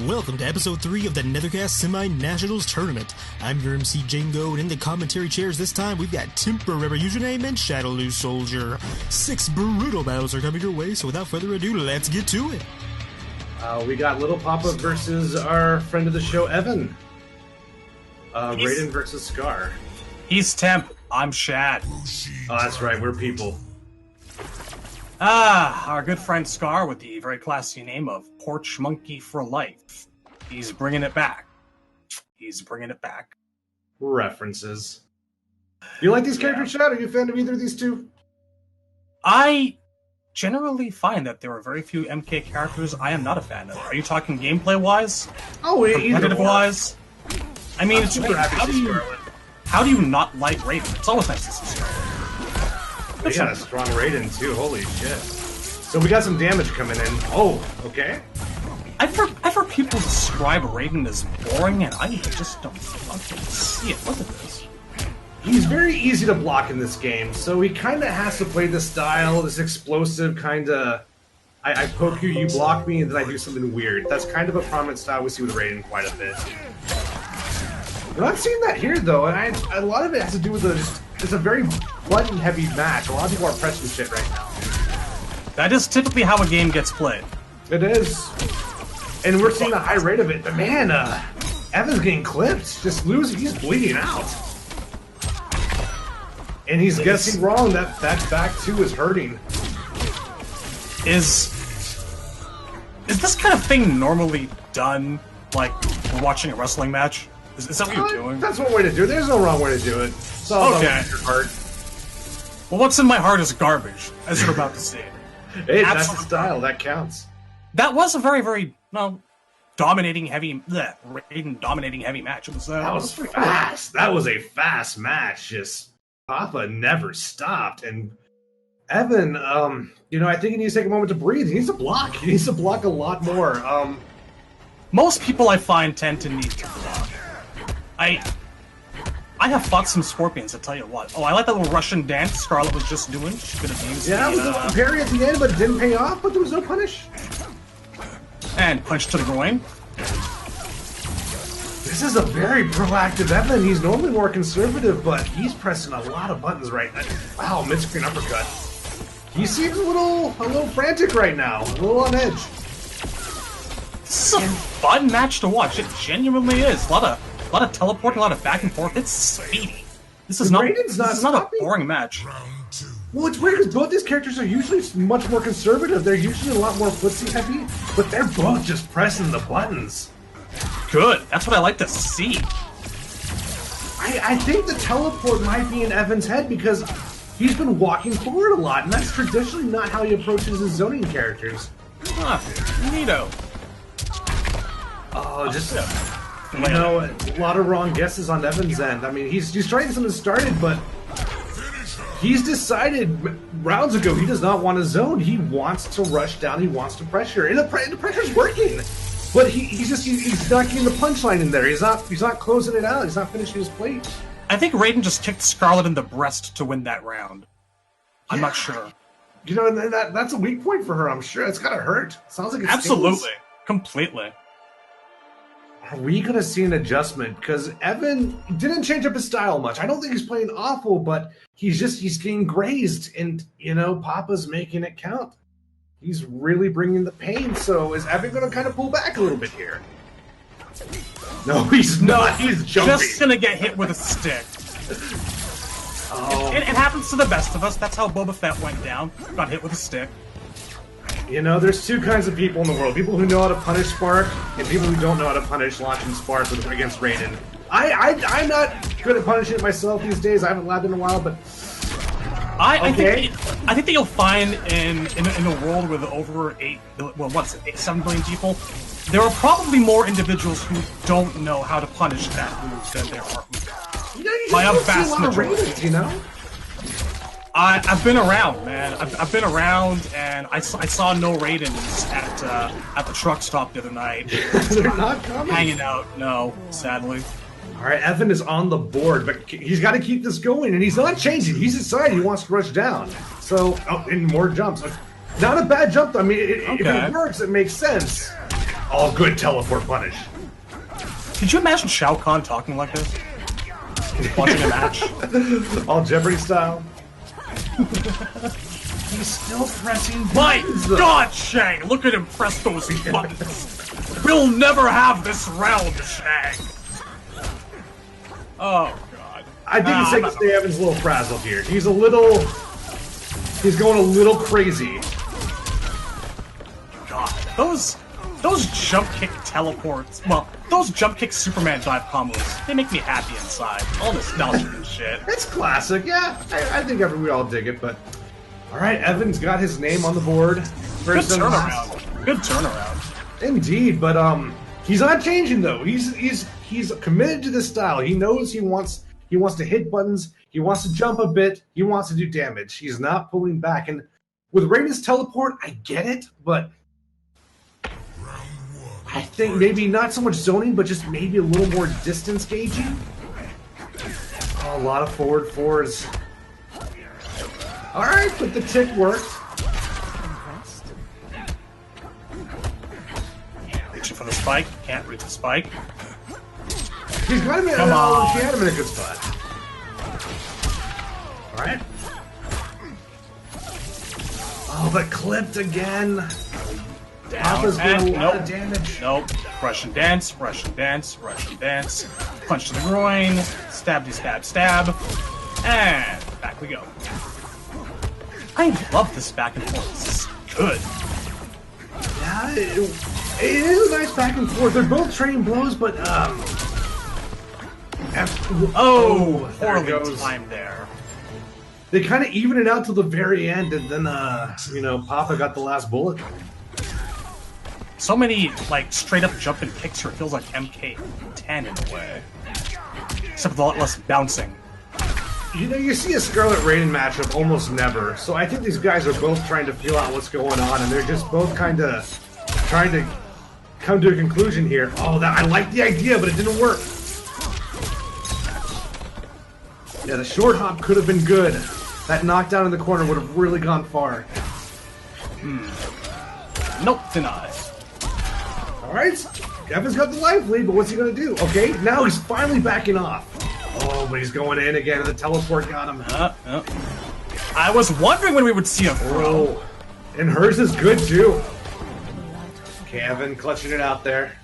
Welcome to episode 3 of the Netherkast Semi-Nationals Tournament. I'm your MC Django, and in the commentary chairs this time, we've got TEMP Forever Username and Shadow Soldier. 6 brutal battles are coming your way, so without further ado, let's get to it. We got Little Papa versus our friend of the show, Evan. Raiden versus Scar. He's Temp, I'm Shad. Oh, that's right, we're people. Our good friend Scar with the very classy name of Porch Monkey for Life. He's bringing it back. References. You like these characters, Shad? Are you a fan of either of these two? I generally find that there are very few MK characters I am not a fan of. Are you talking gameplay-wise? Oh, competitive-wise? I mean, it's super happy to see Scarlet. How do you not like Raiden? It's always nice to see Scarlet. We got a strong Raiden, too. Holy shit. So we got some damage coming in. Oh, okay. I've heard people describe Raiden as boring, and I just don't fucking see it. Look at this. He's very easy to block in this game, so he kind of has to play this style, this explosive kind of... I poke you, you block me, and then I do something weird. That's kind of a prominent style we see with Raiden quite a bit. We're not seeing that here, though, and a lot of it has to do with it's a very button-heavy match. A lot of people are pressing shit right now. That is typically how a game gets played. It is. And we're seeing a high rate of it, but man, Evan's getting clipped. Just losing, he's bleeding out. And he's guessing wrong, that back two is hurting. Is this kind of thing normally done, like, watching a wrestling match? Is that what you're doing? That's one way to do it. There's no wrong way to do it. It's all about your heart. Well, what's in my heart is garbage, as you're about to see. Hey, that's the style. That counts. That was a very, very, dominating heavy match. It was, that was fast. That was a fast match. Just Papa never stopped. And Evan, I think he needs to take a moment to breathe. He needs to block. He needs to block a lot more. Most people I find tend to need to block. I have fought some Scorpions, I tell you what. Oh, I like that little Russian dance Scarlet was just doing. She could have used it was a little parry at the end, but it didn't pay off, but there was no punish. And punch to the groin. This is a very proactive Evan. He's normally more conservative, but he's pressing a lot of buttons right now. Wow, mid-screen uppercut. He seems a little frantic right now, a little on edge. This is a fun match to watch. It genuinely is. A lot of teleporting, a lot of back and forth. It's speedy. This is not a boring match. Well, it's weird because both these characters are usually much more conservative. They're usually a lot more footsie heavy, but they're both just pressing the buttons. Good. That's what I like to see. I think the teleport might be in Evan's head because he's been walking forward a lot, and that's traditionally not how he approaches his zoning characters. Huh. Neato. Oh, a lot of wrong guesses on Evan's end. I mean, he's trying something started, but he's decided rounds ago he does not want to zone. He wants to rush down. He wants to pressure, and the pressure's working. But he's not getting the punchline in there. He's not closing it out. He's not finishing his plate. I think Raiden just kicked Scarlet in the breast to win that round. I'm not sure. That's a weak point for her. I'm sure it's gotta hurt. Sounds like it absolutely, stings. Completely. Are we going to see an adjustment? Because Evan didn't change up his style much. I don't think he's playing awful, but he's getting grazed, and, Papa's making it count. He's really bringing the pain, so is Evan going to kind of pull back a little bit here? No, he's not. He's jumping. Just going to get hit with a stick. Oh. It happens to the best of us. That's how Boba Fett went down. Got hit with a stick. There's two kinds of people in the world. People who know how to punish Spark, and people who don't know how to punish launching Spark against Raiden. I'm not good at punishing it myself these days. I haven't labbed in a while, but... I think that you'll find in a world with over 7 billion people, there are probably more individuals who don't know how to punish that move than there are who do. By a vast majority, I've been around, man. I've been around, and I saw no Raidens at the truck stop the other night. They're not coming. Hanging out, no, sadly. All right, Evan is on the board, but he's got to keep this going, and he's not changing. He's decided he wants to rush down. So, and more jumps. Not a bad jump, though. I mean, if it works, it makes sense. All good teleport punish. Could you imagine Shao Kahn talking like this? Watching a match? All Jeopardy style. He's still pressing My buttons. God, Shang! Look at him press those buttons. We'll never have this round, Shang. Oh God. I think it's safe to say Evan's a little frazzled here. He's going a little crazy. God, those jump kick teleports. Well, those jump kick Superman dive combos. They make me happy inside. All nostalgic and shit. It's classic, yeah. I think we all dig it, but all right, Evan's got his name on the board. Good turnaround. Good turnaround. Indeed, but he's not changing though. He's committed to this style. He knows he wants to hit buttons. He wants to jump a bit. He wants to do damage. He's not pulling back. And with Raiden's teleport, I get it, but I think maybe not so much zoning, but just maybe a little more distance gauging. Oh, a lot of forward fours. All right, but the tick worked. Reaching for the spike. Can't reach the spike. He's got him in. Come on. She had him in a good spot. All right. Oh, but clipped again. Papa's doing a lot of damage. Nope. Russian dance, Russian dance, Russian dance. Punch to the groin. Stabby stab stab. And back we go. I love this back and forth. This is good. Yeah, it is a nice back and forth. They're both trading blows, but poorly timed there. They kind of even it out till the very end, and then Papa got the last bullet. So many like straight up jumping kicks here. It feels like MK10 in a way, except with a lot less bouncing. You see a Scarlet Raiden matchup almost never, so I think these guys are both trying to feel out what's going on, and they're just both kind of trying to come to a conclusion here. Oh, I like the idea, but it didn't work. Yeah, the short hop could have been good. That knockdown in the corner would have really gone far. Nope, denied. Alright, Evan's got the life lead, but what's he going to do? Okay, now he's finally backing off. Oh, but he's going in again, and the teleport got him. I was wondering when we would see a throw. Oh, and hers is good, too. Okay, Evan clutching it out there.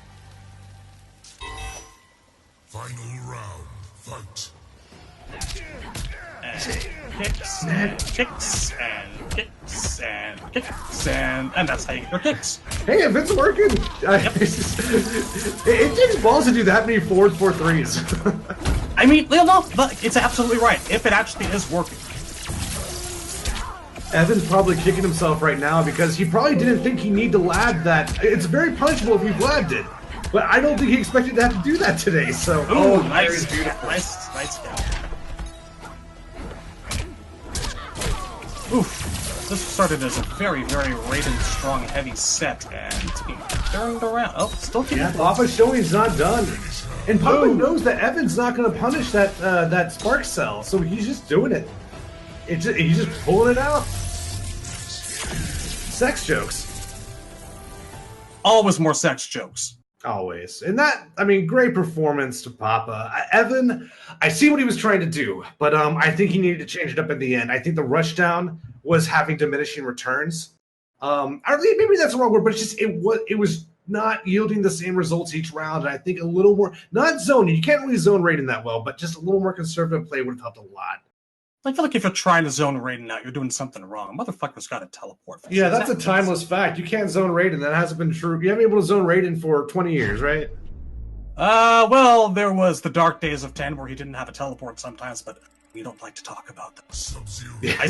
Final round, fight. Kicks and kicks and kicks and kicks and that's how you get your kicks. Hey, if it's working, it takes balls to do that many forward 4-3s. I mean, no, it's absolutely right. If it actually is working. Evan's probably kicking himself right now because he probably didn't think he needed to lab that. It's very punishable if you blabbed it, but I don't think he expected to have to do that today. So, nice, nice down. Oof. This started as a very, very Raiden strong heavy set, and it's being turned around. Oh, still keeping yeah, Papa's showing he's not done. And Papa knows that Evan's not going to punish that spark cell, so he's just doing it. He's just pulling it out. Sex jokes. Always more sex jokes. Always. And great performance to Papa. Evan, I see what he was trying to do, but I think he needed to change it up in the end. I think the rushdown was having diminishing returns. Maybe that's the wrong word, but it was not yielding the same results each round. And I think a little more, not zoning. You can't really zone Raiden that well, but just a little more conservative play would have helped a lot. I feel like if you're trying to zone Raiden out, you're doing something wrong. Motherfucker's got to teleport. Yeah, that's a timeless fact. You can't zone Raiden. That hasn't been true. You haven't been able to zone Raiden for 20 years, right? Well, there was the dark days of 10 where he didn't have a teleport sometimes, but we don't like to talk about them. I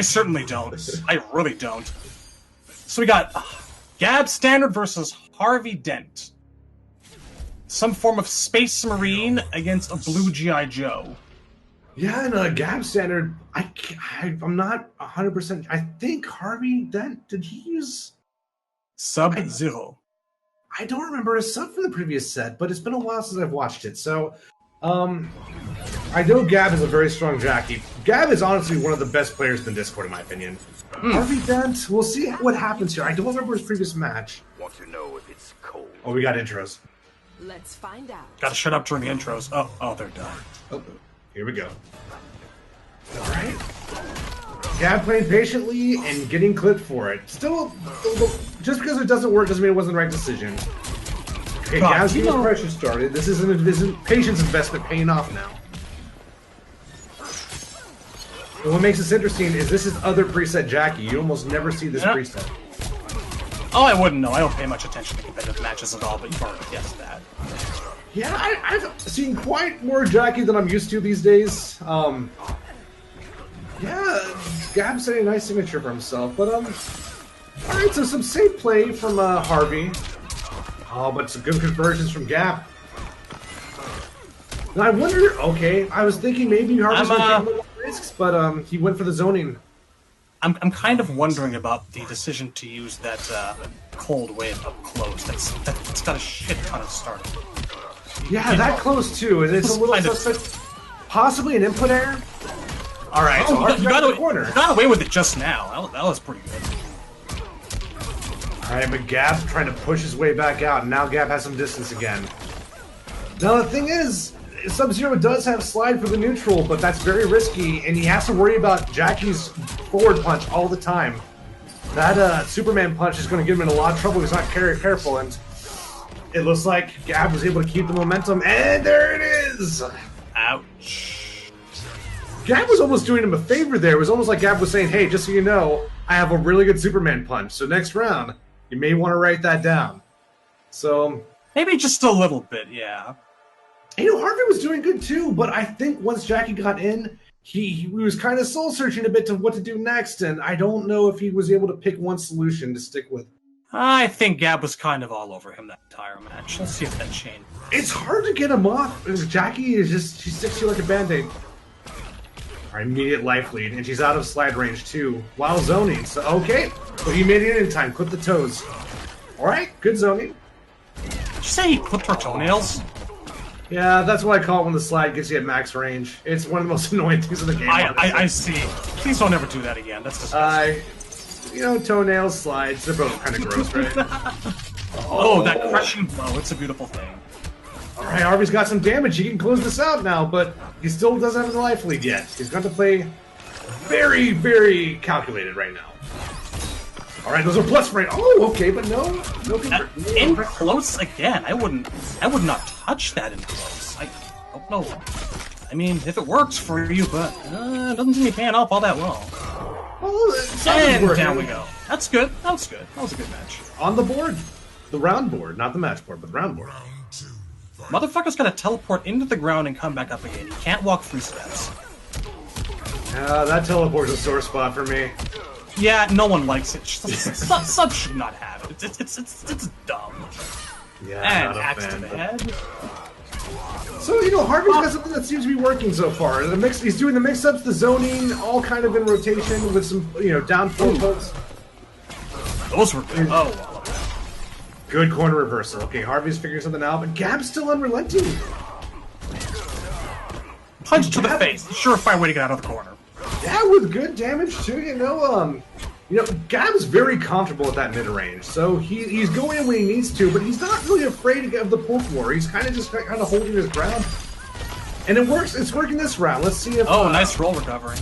certainly don't. I really don't. So we got Gab Standard versus Harvey Dent. Some form of Space Marine against a blue G.I. Joe. Yeah, and Gab Standard, I'm not 100%. I think Harvey Dent, did he use Sub-Zero? I don't remember a sub from the previous set, but it's been a while since I've watched it. So, I know Gab is a very strong jockey. Gab is honestly one of the best players in the Discord, in my opinion. Harvey Dent, we'll see what happens here. I don't remember his previous match. want to know if it's cold. Oh, we got intros. Let's find out. Gotta shut up during the intros. Oh, they're done. Oh, here we go. All right. Gab playing patiently and getting clipped for it. Still, just because it doesn't work doesn't mean it wasn't the right decision. Okay, Gab's getting his pressure started. This isn't patience investment paying off now. And what makes this interesting is this is other preset Jackie. You almost never see this preset. Oh, I wouldn't know. I don't pay much attention to competitive matches at all, but you've already guessed that. Yeah, I've seen quite more Jackie than I'm used to these days. Yeah, Gab setting a nice signature for himself, but alright, so some safe play from Harvey. Oh, but some good conversions from Gab. Now I wonder, okay, I was thinking maybe Harvey's going to take a little risks, but he went for the zoning. I'm kind of wondering about the decision to use that cold wave up close. That's got a shit ton of starting. Yeah, that close too, and it's a little suspect. Possibly an input error. All right, so you got away with it just now. That was pretty good. All right, but Gab's trying to push his way back out, and now Gab has some distance again. Now the thing is, Sub-Zero does have slide for the neutral, but that's very risky, and he has to worry about Jackie's forward punch all the time. That Superman punch is going to get him in a lot of trouble if he's not very careful, and it looks like Gab was able to keep the momentum, and there it is! Ouch. Gab was almost doing him a favor there. It was almost like Gab was saying, hey, just so you know, I have a really good Superman punch, so next round, you may want to write that down. So... maybe just a little bit, yeah. You know, Harvey was doing good too, but I think once Jackie got in, he was kind of soul-searching a bit to what to do next, and I don't know if he was able to pick one solution to stick with. I think Gab was kind of all over him that entire match. Let's see if that changed. It's hard to get him off. Jackie is just, she sticks you like a band-aid. Our immediate life lead, and she's out of slide range too, while zoning. So, okay, but he made it in time. Clip the toes. All right, good zoning. Did you say he clipped her toenails? Yeah, that's what I call it when the slide gets you at max range. It's one of the most annoying things in the game. I see. Please don't ever do that again. That's disgusting. You know, toenails, slides, they're both kind of gross, right? Oh, that crushing blow. It's a beautiful thing. Alright, Harvey's got some damage. He can close this out now, but he still doesn't have the life lead yet. He's got to play very, very calculated right now. Alright, those are plus range. Oh, okay, but no in close again. I would not touch that in close. I don't know. I mean, if it works for you, but it doesn't seem to be paying off all that well. And down we go. That's good. That was good. That was a good match. On the board. The round board. Not the match board, but the round board. Motherfucker's gotta teleport into the ground and come back up again. He can't walk 3 steps. That teleport's a sore spot for me. Yeah, no one likes it. Sub should not have it. It's dumb. Yeah, and axe to the head. So, you know, Harvey's got something that seems to be working so far. He's doing the mix-ups, the zoning, all kind of in rotation with some, you know, down forward pokes. Those were good. Oh, well. Good corner reversal. Okay, Harvey's figuring something out, but Gab's still unrelenting. Punch to the face. Surefire way to get out of the corner. Yeah, with good damage too. You know, Gab's very comfortable at that mid-range, so he's going in when he needs to, but he's not really afraid of the poke war. He's kind of holding his ground, and it works. It's working this round. Let's see if. Oh, nice roll recovery.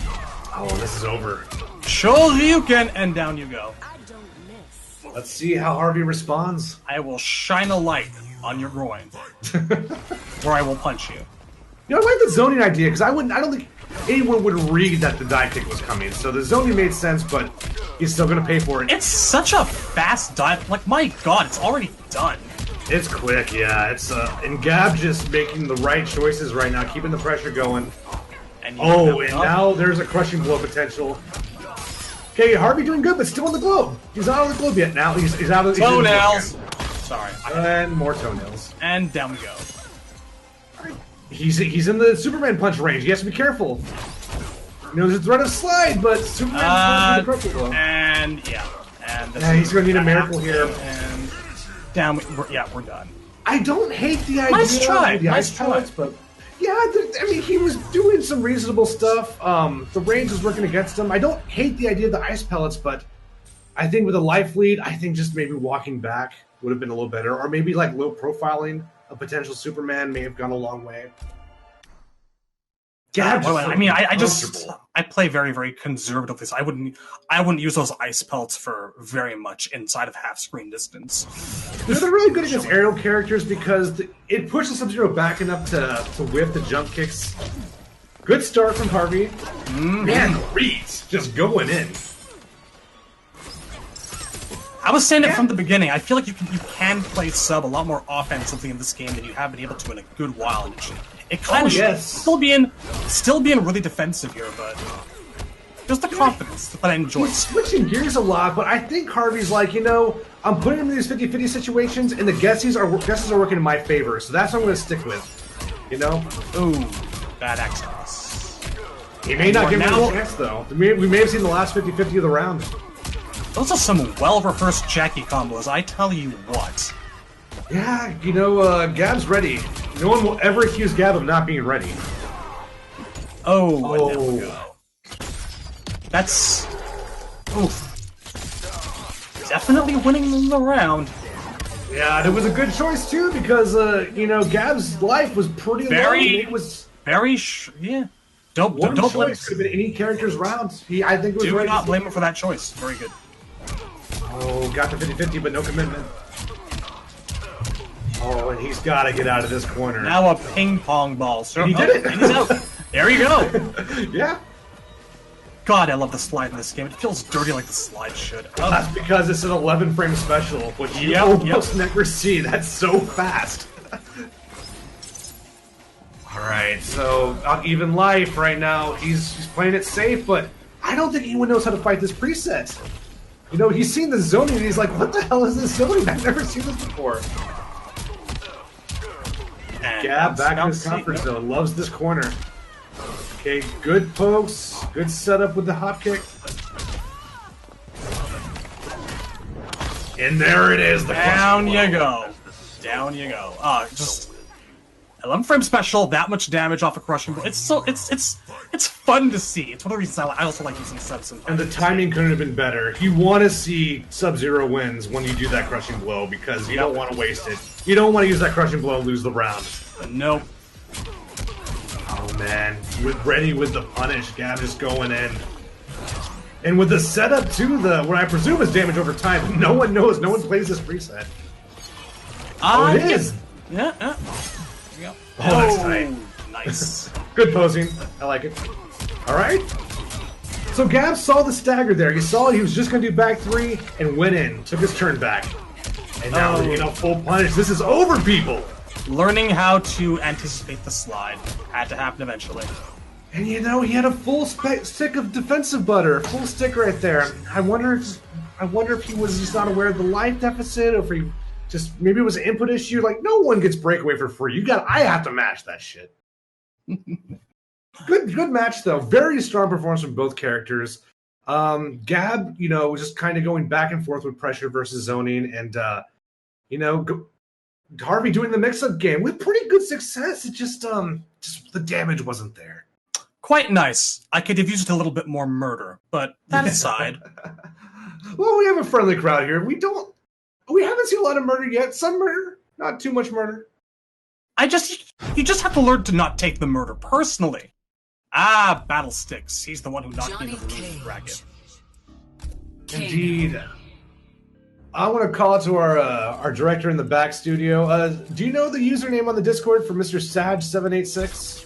Oh, this is over. Shoryuken, and down you go. Let's see how Harvey responds. I will shine a light on your groin, or I will punch you. You know, I like the zoning idea because I don't think anyone would read that the die kick was coming. So the zoning made sense, but he's still going to pay for it. It's such a fast dive. Like, my God, it's already done. It's quick, yeah. It's and Gab just making the right choices right now, keeping the pressure going. And now there's a crushing blow potential. Okay, Harvey doing good, but still on the globe. He's not on the globe yet. Now he's out of the toenails. Sorry. And more toenails. And down we go. He's in the Superman punch range. He has to be careful. You know, there's a threat of slide, but Superman punch is the appropriate blow. And yeah, he's going to need a miracle here. And down. We're done. I don't hate the idea of the ice pellets, but yeah, I mean, he was doing some reasonable stuff. The range was working against him. I don't hate the idea of the ice pellets, but I think with a life lead, I think just maybe walking back would have been a little better, or maybe like low profiling a potential Superman may have gone a long way. Yeah, I play very, very conservatively. So I wouldn't use those ice pelts for very much inside of half screen distance. They're really good against aerial characters because it pushes Sub-Zero back enough to whiff the jump kicks. Good start from Harvey. Man, reads just going in. I was saying it from the beginning. I feel like you can play sub a lot more offensively in this game than you have been able to in a good while. And it kind of still being really defensive here, but just the confidence that I enjoy. He's switching gears a lot, but I think Harvey's like, I'm putting him in these 50-50 situations, and the guesses are working in my favor, so that's what I'm going to stick with. Ooh, bad access. He may not give me a chance, though. We may have seen the last 50-50 of the round. Those are some well-rehearsed Jackie combos, I tell you what. Yeah, Gab's ready. No one will ever accuse Gab of not being ready. Oh. There we go. That's... Oof. Definitely winning the round. Yeah, it was a good choice, too, because, Gab's life was pretty low. It was... Yeah. Don't blame it. Could have been any character's round. I think it was Do not blame him for that choice. Very good. Oh, got the 50-50, but no commitment. Oh, and he's got to get out of this corner. Now a ping pong ball. Sir. He did it. And he's out. There you go. Yeah. God, I love the slide in this game. It feels dirty like the slide should. That's because it's an 11-frame special, which you almost never see. That's so fast. All right, so even life right now. He's playing it safe, but I don't think anyone knows how to fight this preset. He's seen the zoning and he's like, what the hell is this zoning? I've never seen this before. Gab back in his comfort zone. Loves this corner. Okay, good pokes. Good setup with the hop kick. And there it is. Down you go. Down you go. Just 11-frame special, that much damage off a crushing blow. It's fun to see. It's one of the reasons I also like using subs sometimes. And the timing couldn't have been better. You want to see Sub-Zero wins when you do that crushing blow because you don't want to waste it. You don't want to use that crushing blow and lose the round. Nope. Oh man, ready with the punish. Gab just going in. And with the setup too, what I presume is damage over time. No one knows. No one plays this preset. It is. Yeah. Oh, that's tight. Nice. Good posing. I like it. All right. So Gab saw the stagger there. He saw he was just going to do back three and went in. Took his turn back. And now, full punish. This is over, people. Learning how to anticipate the slide had to happen eventually. And he had a full stick of defensive butter. Full stick right there. I wonder if he was just not aware of the life deficit, or if he maybe it was an input issue. Like, no one gets breakaway for free. I have to match that shit. Good match though. Very strong performance from both characters. Gab, was just kind of going back and forth with pressure versus zoning, and Harvey doing the mix-up game with pretty good success. It just the damage wasn't there. Quite nice. I could have used a little bit more murder, but that aside. Well, we have a friendly crowd here. We haven't seen a lot of murder yet. Some murder, not too much murder. You just have to learn to not take the murder personally. Battle Sticks. He's the one who knocked me into the losing bracket. Indeed. I want to call it to our director in the back studio. Do you know the username on the Discord for Mr. Sag786?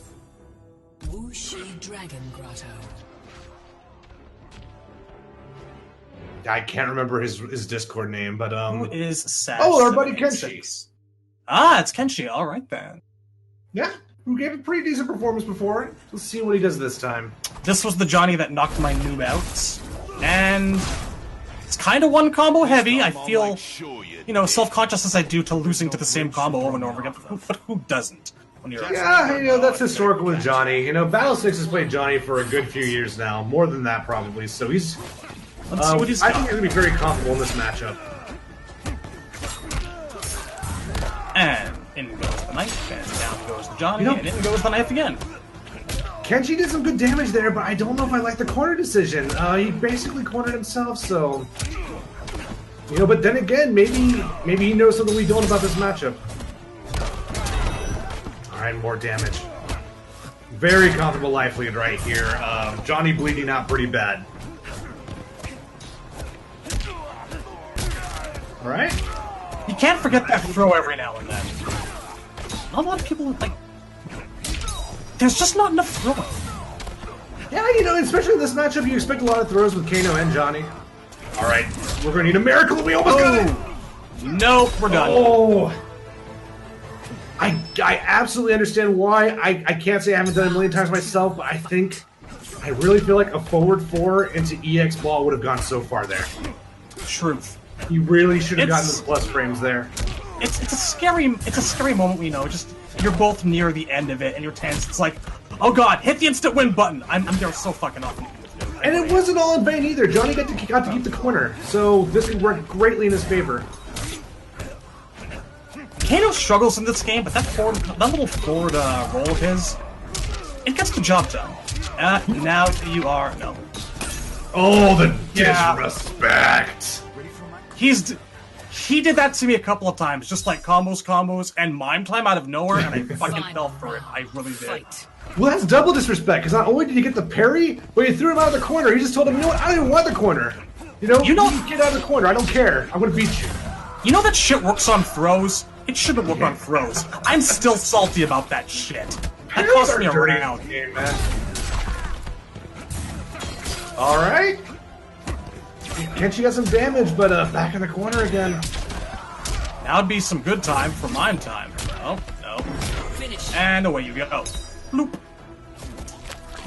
Wuxi Dragon Grotto. I can't remember his Discord name, but who is Sag? Oh, our buddy Kenshi. It's Kenshi. All right then. Yeah, who gave a pretty decent performance before. Let's see what he does this time. This was the Johnny that knocked my noob out, and it's kind of one combo heavy. I feel, self-conscious as I do to losing to the same combo over and over again. But who doesn't? When you're that's historical with Johnny. Battlesticks has played Johnny for a good few years now, more than that probably. So he's. Let's see what he's got. I think he's gonna be very comfortable in this matchup. And in goes the knife, and down goes the Johnny, and in goes the knife again. Kenshi did some good damage there, but I don't know if I like the corner decision. He basically cornered himself, so... You know, but then again, maybe he knows something we don't about this matchup. Alright, more damage. Very comfortable life lead right here. Johnny bleeding out pretty bad. Alright. You can't forget that throw every now and then. Not a lot of people, like... There's just not enough throwing. Yeah, you know, especially in this matchup, you expect a lot of throws with Kano and Johnny. Alright, we're gonna need a miracle, we almost got it! Nope, we're done. Oh! I absolutely understand why. I can't say I haven't done it a million times myself, but I really feel like a forward 4 into EX ball would have gone so far there. Truth. You really should have gotten the plus frames there. It's a scary moment, you know, just you're both near the end of it and you're tense. It's like, oh god, hit the instant win button. I'm there so fucking often. And it wasn't all in vain either. Johnny got to keep the corner, so this could work greatly in his favor. Kano struggles in this game, but that little forward roll of his, it gets the job done. Now you are no. Oh, the disrespect! He did that to me a couple of times, just like combos, and mime time out of nowhere, and I fucking fell for it. I really did. Well, that's double disrespect, because not only did you get the parry, but you threw him out of the corner. You just told him, you know what, I don't even want the corner. You know, get out of the corner, I don't care. I'm gonna beat you. You know that shit works on throws? It shouldn't work on throws. I'm still salty about that shit. That cost me a round. Game, man. Alright. Kenshi got some damage, but back in the corner again. Now would be some good time for mime time. Oh, no. And away you go. Bloop.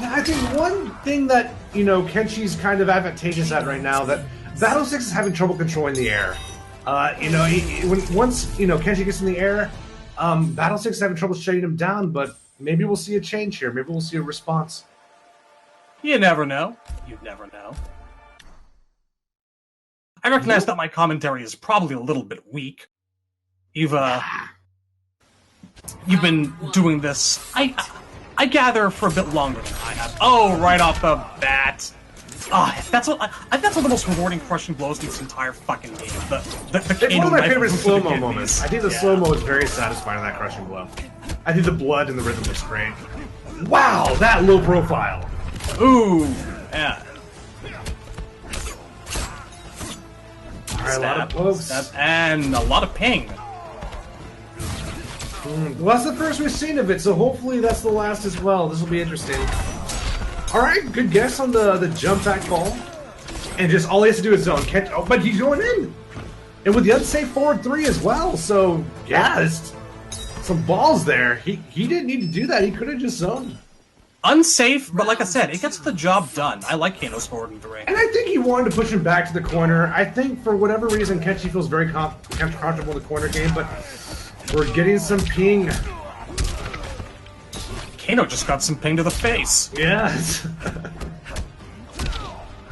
Now, I think one thing that, you know, Kenshi's kind of advantageous at right now, that Battle 6 is having trouble controlling the air. You know, once, you know, Kenshi gets in the air, Battle 6 is having trouble shutting him down, but maybe we'll see a change here. Maybe we'll see a response. You never know. You never know. I recognize that my commentary is probably a little bit weak. You've been doing this, I gather, for a bit longer than I have. Oh, right off the bat. That's one of the most rewarding crushing blows in this entire fucking game. It's one of my favorite slow-mo moments. I think the slow-mo is very satisfying on that crushing blow. I think the blood and the rhythm was great. Wow, that low profile. Ooh, yeah. Alright, a lot of pokes. And a lot of ping. Well, that's the first we've seen of it, so hopefully that's the last as well. This will be interesting. Alright, good guess on the jump back ball. And just all he has to do is zone. Oh, but he's going in! And with the unsafe forward 3 as well, so yeah, it's some balls there. He didn't need to do that, he could have just zoned. Unsafe, but like I said, it gets the job done. I like Kano's forward and 3. And I think he wanted to push him back to the corner. I think for whatever reason, Kenshi feels very comfortable in the corner game, but we're getting some ping. Kano just got some ping to the face. Yes.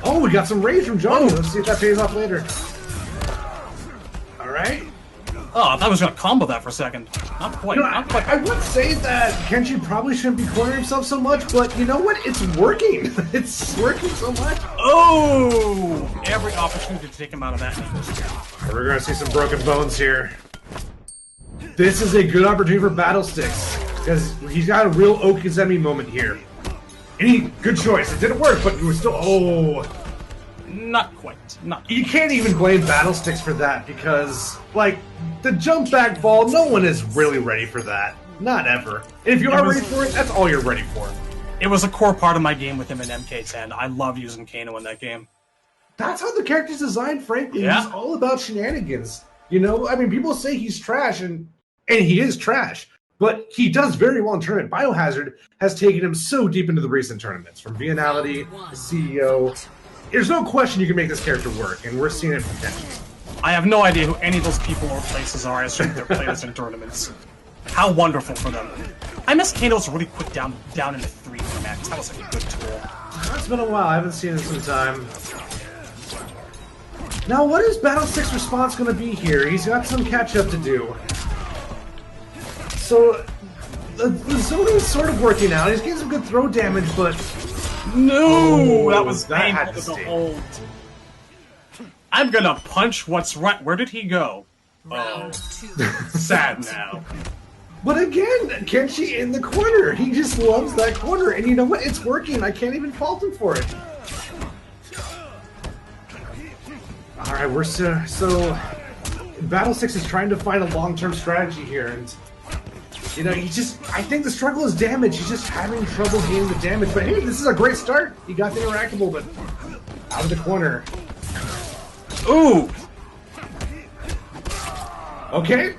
Oh, we got some rage from Johnny. Let's see if that pays off later. Alright. Oh, I thought I was going to combo that for a second. Not quite. You know, not quite. I would say that Kenshi probably shouldn't be cornering himself so much, but you know what? It's working. It's working so much. Oh! Every opportunity to take him out of that. We're going to see some broken bones here. This is a good opportunity for Battle Sticks, because he's got a real Okizemi moment here. Good choice. It didn't work, but we were still... Oh... Not quite. Not. You can't even blame Battle Sticks for that, because, like, the jump back ball, no one is really ready for that. Not ever. And if you are ready for it, that's all you're ready for. It was a core part of my game with him in MK10. I love using Kano in that game. That's how the character's designed, frankly. Yeah. He's all about shenanigans. You know, I mean, people say he's trash, and he is trash. But he does very well in tournament. Biohazard has taken him so deep into the recent tournaments, from Vianality to CEO. There's no question you can make this character work, and we're seeing it from Kenshi. I have no idea who any of those people or places are. I assume they're players in tournaments. How wonderful for them. I miss Kano's really quick down into 3 for max. That was a good tool. It's been a while. I haven't seen it in some time. Now, what is Battle 6's response going to be here? He's got some catch-up to do. So, the zoning's sort of working out. He's getting some good throw damage, but... No! Oh, that was that painful had to to sting. hold. I'm gonna punch what's right. Where did he go? Round 2. Sad now. But again, Kenshi in the corner. He just loves that corner. And you know what? It's working. I can't even fault him for it. Alright, we're so Battle 6 is trying to find a long-term strategy here, and you know, I think the struggle is damage. He's just having trouble getting the damage. But hey, this is a great start. He got the interactable, but out of the corner. Ooh! Okay.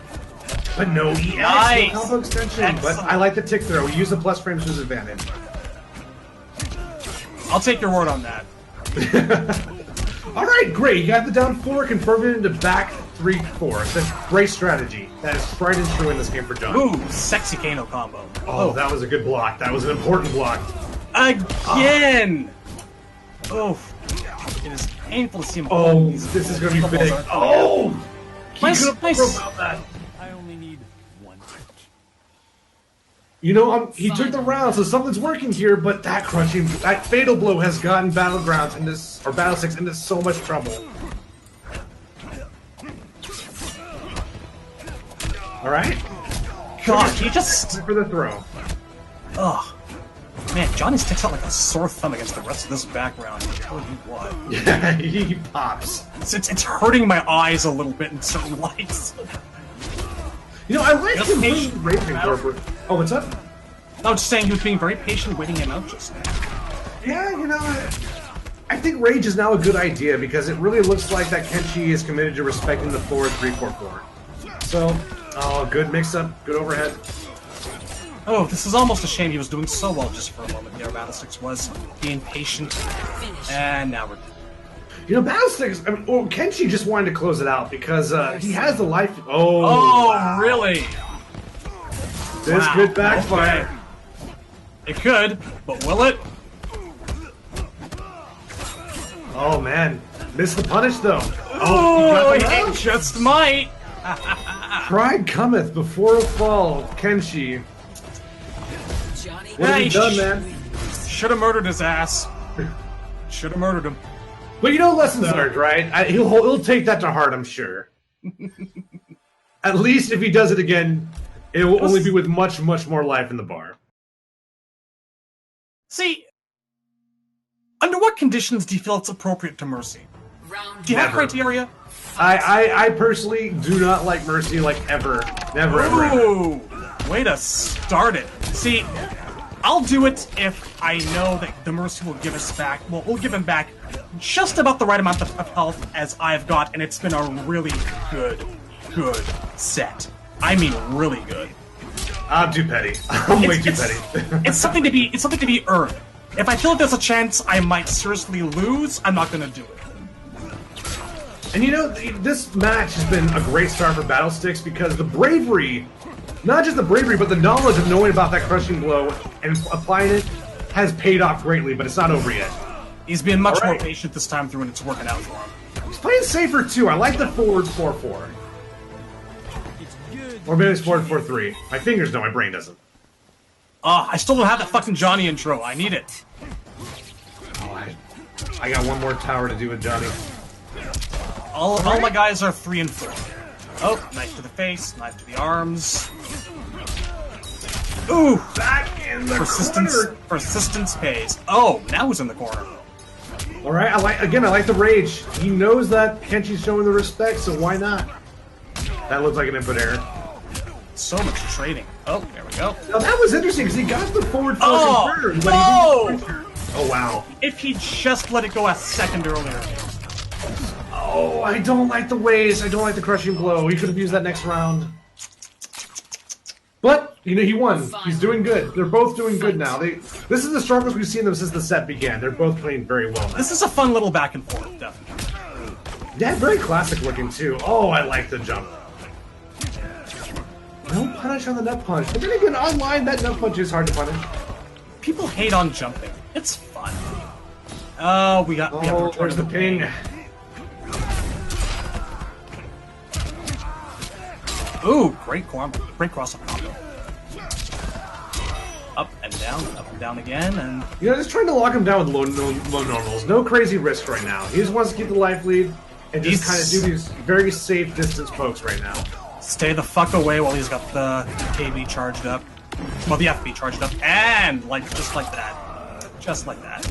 But no EX, Nice. no combo extension. Excellent. But I like the tick throw. We use the plus frames to his advantage. I'll take your word on that. Alright, great. You got the down 4, converted into back 3-4. That's great strategy. That is tried and true in this game for John. Ooh, sexy Kano combo. Oh, that was a good block. That was an important block. Again! Oh, it is painful to see him. Oh, this is going to be big. Oh! He Nice, could have nice. broke out that. I only need one touch. You know, he took the round, so something's working here, but that fatal blow has gotten Battlegrounds in this, or Battle 6 into so much trouble. Alright. God, he just... For the throw. Ugh. Man, Johnny sticks out like a sore thumb against the rest of this background. I'm telling you what. Yeah, he pops. It's hurting my eyes a little bit in certain lights. You know, I like Just him patient. raging for. Oh, what's up? I was just saying he was being very patient, waiting him out just now. Yeah, you know, I think Rage is now a good idea because it really looks like that Kenshi is committed to respecting the forward 3-4-4. So, oh, good mix-up, good overhead. Oh, this is almost a shame he was doing so well just for a moment there. Battle 6 was being patient, and now we're... You know, Battle 6, I mean, well, Kenshi just wanted to close it out because he has the life... Oh, Oh, really? This Wow, could backfire. okay. It could, but will it? Oh, man. Missed the punish, though. Oh, he got the round. it just might! Pride cometh before a fall, Kenshi. Johnny What have you Nice. done, man? Should have murdered his ass. Should have murdered him. But you know, lessons learned, right? He'll take that to heart, I'm sure. At least if he does it again, it will only be with much, much more life in the bar. See, under what conditions do you feel it's appropriate to mercy? round Do you have Never. criteria? I personally do not like Mercy, like, ever. Never, ever, ever. Ooh, way to start it. See, I'll do it if I know that the mercy will give us back. Well, we'll give him back just about the right amount of health as I've got, and it's been a really good set. I mean, really good. I'm too petty. I'm way too petty. It's something to be earned. If I feel like there's a chance I might seriously lose, I'm not gonna do it. And you know, this match has been a great start for Battlesticks because the bravery, not just the bravery, but the knowledge of knowing about that crushing blow and applying it has paid off greatly, but it's not over yet. He's been much All more right. patient this time through, and it's working out for him. He's playing safer too. I like the forward 4-4. Or maybe it's forward 4-3. My fingers know, my brain doesn't. I still don't have that fucking Johnny intro. I need it. Oh, I got one more tower to do with Johnny. All my guys are 3 and 4. Oh, knife to the face, knife to the arms. Ooh! Back in the corner. Persistence pays. Oh, now who's in the corner? All right, I like the rage. He knows that Kenshi's showing the respect, so why not? That looks like an input error. So much trading. Oh, there we go. Now that was interesting because he got the forward four Oh, confirmed, but no! he didn't. Oh wow. If he just let it go a second earlier. Oh, I don't like the ways. I don't like the crushing blow. He could have used that next round. But you know he won. He's doing good. They're both doing good now. This is the strongest we've seen them since the set began. They're both playing very well now. This is a fun little back and forth, definitely. Yeah, very classic looking too. Oh, I like the jump. No punish on the nut punch. But then again, online, that nut punch is hard to punish. People hate on jumping. It's fun. Oh, we have to Oh, return there's to the ping. Ooh, great cross-up combo. Up and down again, and You know, just trying to lock him down with low normals. No crazy risk right now. He just wants to keep the life lead. and just kind of do these very safe distance pokes right now. Stay the fuck away while he's got the KB charged up. Well, the FB charged up, and just like that. Just like that.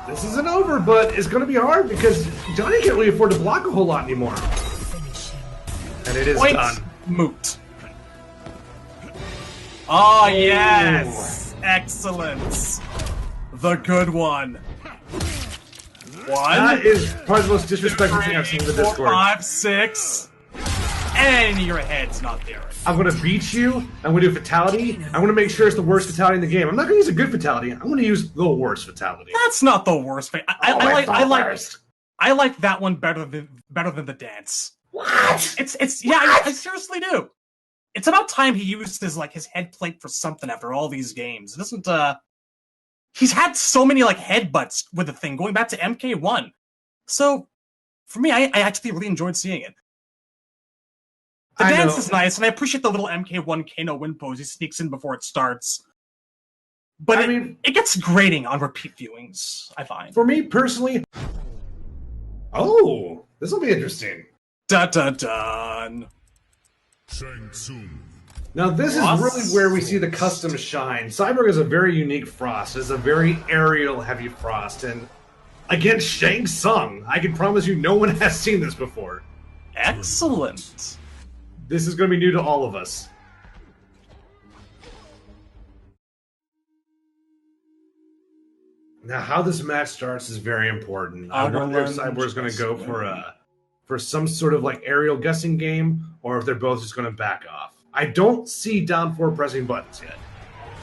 This isn't over, but it's going to be hard because Johnny can't really afford to block a whole lot anymore. And it is Point done. Moot. Oh, yes! Excellent. The good one. One. That is probably the most disrespectful thing I've seen in the 4, Discord. 5, 6. And your head's not there. I'm going to beat you. I'm going to do a fatality. I'm going to make sure it's the worst fatality in the game. I'm not going to use a good fatality. I'm going to use the worst fatality. That's not the worst. I like that one better than the dance. What? I seriously do. It's about time he used his head plate for something after all these games. It doesn't he's had so many headbutts with the thing going back to MK1. So for me, I actually really enjoyed seeing it. The dance is nice, and I appreciate the little MK1 Kano win pose he sneaks in before it starts. But it gets grating on repeat viewings, I find. For me personally, oh, this will be interesting. Dun. Shang Tsung. Now this is really where we see the custom shine. Cyborg is a very unique Frost. It's a very aerial heavy Frost, and against Shang Tsung, I can promise you no one has seen this before. Excellent. This is going to be new to all of us. Now, how this match starts is very important. I wonder if Cyborg is going to go for some sort of aerial guessing game, or if they're both just going to back off. I don't see down 4 pressing buttons yet.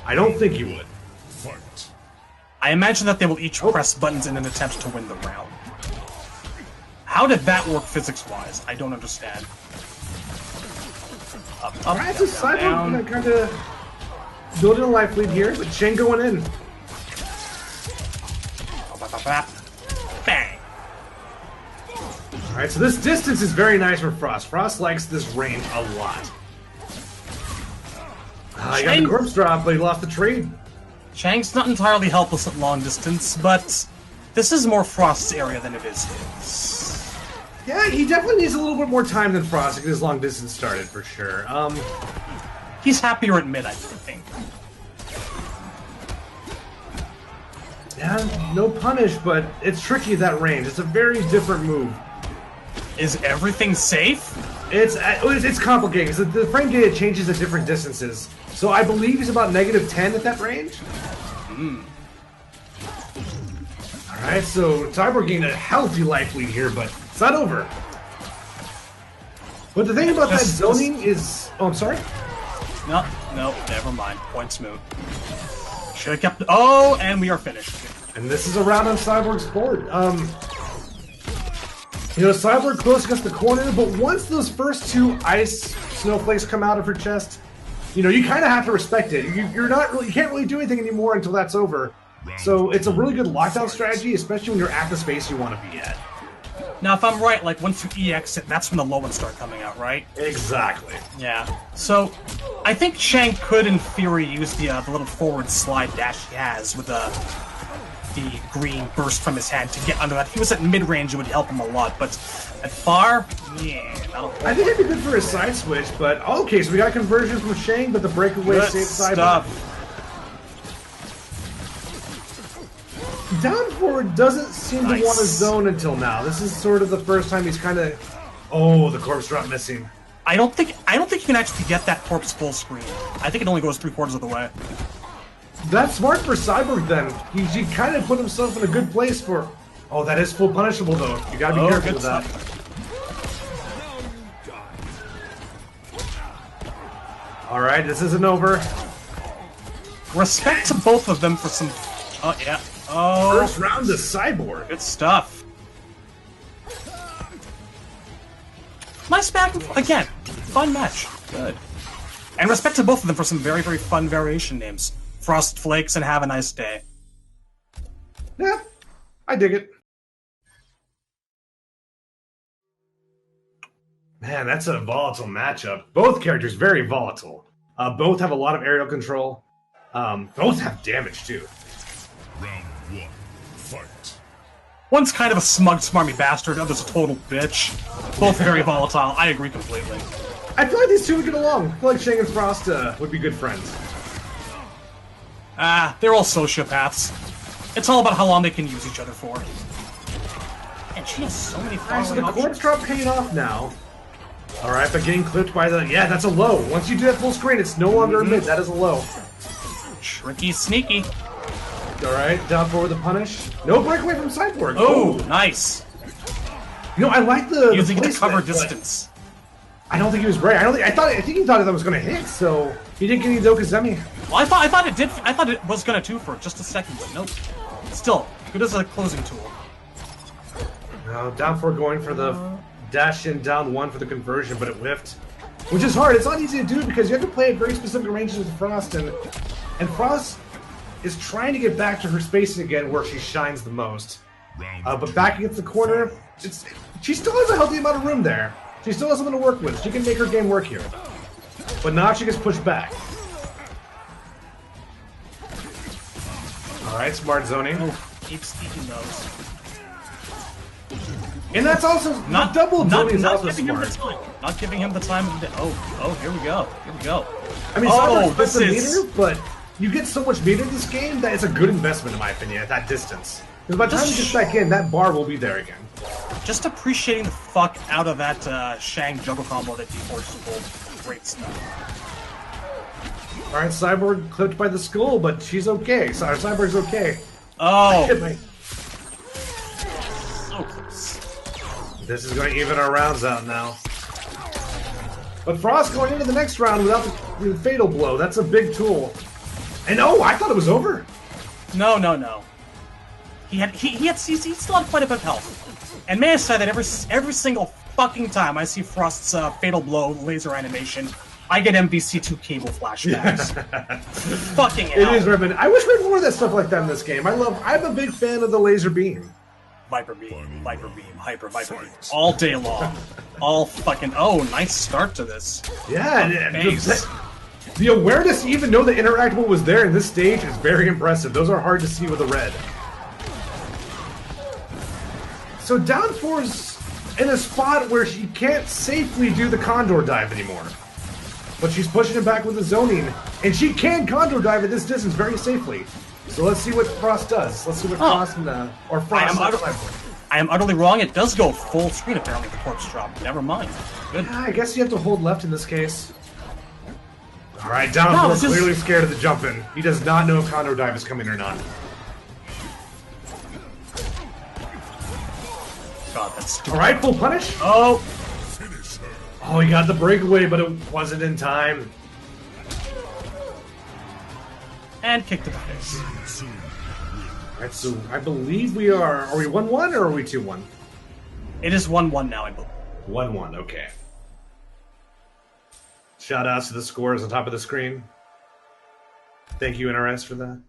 I don't think he would. Fight. I imagine that they will each press buttons in an attempt to win the round. How did that work physics-wise? I don't understand. Up, Alright, so Cyborg kind of building a life lead here, but Shane going in. Bang! Alright, so this distance is very nice for Frost. Frost likes this range a lot. He got the corpse drop, but he lost the trade. Chang's not entirely helpless at long distance, but this is more Frost's area than it is his. Yeah, he definitely needs a little bit more time than Frost to get his long distance started, for sure. He's happier at mid, I think. Yeah, no punish, but it's tricky at that range. It's a very different move. Is everything safe? It's complicated, because the frame data changes at different distances. So I believe he's about -10 at that range. Alright, so Cyborg gained a healthy life lead here, but it's not over. But the thing about that zoning is... Oh, I'm sorry? No, never mind. Points moot. Should have kept... Oh, and we are finished. And this is a round on Cyborg's board. Cyborg close against the corner, but once those first 2 ice snowflakes come out of her chest, you kind of have to respect it. You can't really do anything anymore until that's over. So it's a really good lockdown strategy, especially when you're at the space you want to be at. Now, if I'm right, once you EX it, that's when the low ones start coming out, right? Exactly. Yeah. So, I think Shang could, in theory, use the little forward slide dash he has with the green burst from his hand to get under that. If he was at mid-range, it would help him a lot, but at far, yeah, that'll... I think it'd be good for his side switch, but... Okay, so we got conversion from Shang, but the breakaway saved Cyborg. Down forward doesn't seem to want to zone until now. This is sort of the first time he's kind of... Oh, the corpse drop missing. I don't think you can actually get that corpse full screen. I think it only goes 3/4 of the way. That's smart for Cyborg then. He kind of put himself in a good place for... Oh, that is full punishable though. You gotta be careful with that. Alright, this isn't over. Respect to both of them for some... Oh, yeah. Oh. First round to Cyborg. Good stuff. Nice back and forth. Again, fun match. Good. And respect to both of them for some very, very fun variation names. Frost Flakes and Have a Nice Day. Yeah, I dig it. Man, that's a volatile matchup. Both characters very volatile. Both have a lot of aerial control. Both have damage too. Round 1. Fight. One's kind of a smug, smarmy bastard, the other's a total bitch. Both very volatile. I agree completely. I feel like these two would get along. I feel like Shang and Frost would be good friends. They're all sociopaths. It's all about how long they can use each other for. And she has so many Alright, so the options. corpse drop paying off now. Alright, but getting clipped by the... Yeah, that's a low. Once you do that full screen, it's no longer a mid. That is a low. Tricky, sneaky. Alright, down forward the punish. No breakaway from Cyborg. Oh, nice. You know, I like the Using the it to cover placement, but distance. I don't think he was right. I think he thought that was going to hit, so he didn't get any Dokuzemi. Well, I thought it did. I thought it was gonna two for just a second, but nope. Still, good as a closing tool. No, down four going for the dash in, down one for the conversion, but it whiffed. Which is hard. It's not easy to do because you have to play at very specific ranges with Frost, and Frost is trying to get back to her spacing again where she shines the most. But back against the corner, she still has a healthy amount of room there. She still has something to work with. She can make her game work here. But now she gets pushed back. Alright, smart zoning. Oh, keep sneaking those. And that's also Not double zoning is also giving him the smart. time. Not giving him the time. Oh, here we go. Here we go. I mean, oh, Cyborg's this the is. meter, but you get so much meter in this game that it's a good investment, in my opinion, at that distance. Because by the time you get back in, that bar will be there again. Just appreciating the fuck out of that Shang juggle combo that D4 pulled. Great stuff. Alright, Cyborg clipped by the skull, but she's okay. Cyborg's okay. Oh, Hit me. so close. This is going to even our rounds out now. But Frost going into the next round without the fatal blow. That's a big tool. And oh, I thought it was over. No. He still had quite a bit of health. And may I say that every single fucking time I see Frost's fatal blow laser animation, I get MVC2 cable flashbacks. Fucking hell. It is ripping. I wish we had more of that stuff like that in this game. I'm a big fan of the laser beam. Viper beam, hyper beam, all day long. All fucking. Oh, nice start to this. Yeah, and the awareness to even know the interactable was there in this stage is very impressive. Those are hard to see with a red. So down four's in a spot where she can't safely do the Condor dive anymore. But she's pushing him back with the zoning, and she can Condor dive at this distance very safely. So let's see what Frost does. Let's see what Frost or Frost. I am utterly wrong. It does go full screen apparently. The corpse drop. Never mind. Good. Yeah, I guess you have to hold left in this case. All right, down four clearly scared of the jump in. He does not know if Condor dive is coming or not. God, that's stupid. All right, full punish. Oh. Oh, he got the breakaway, but it wasn't in time. And kick to the face. Alright, so I believe we are we 1-1 or are we 2-1? It is 1-1 now, I believe. 1-1, okay. Shout outs to the scores on top of the screen. Thank you, NRS, for that.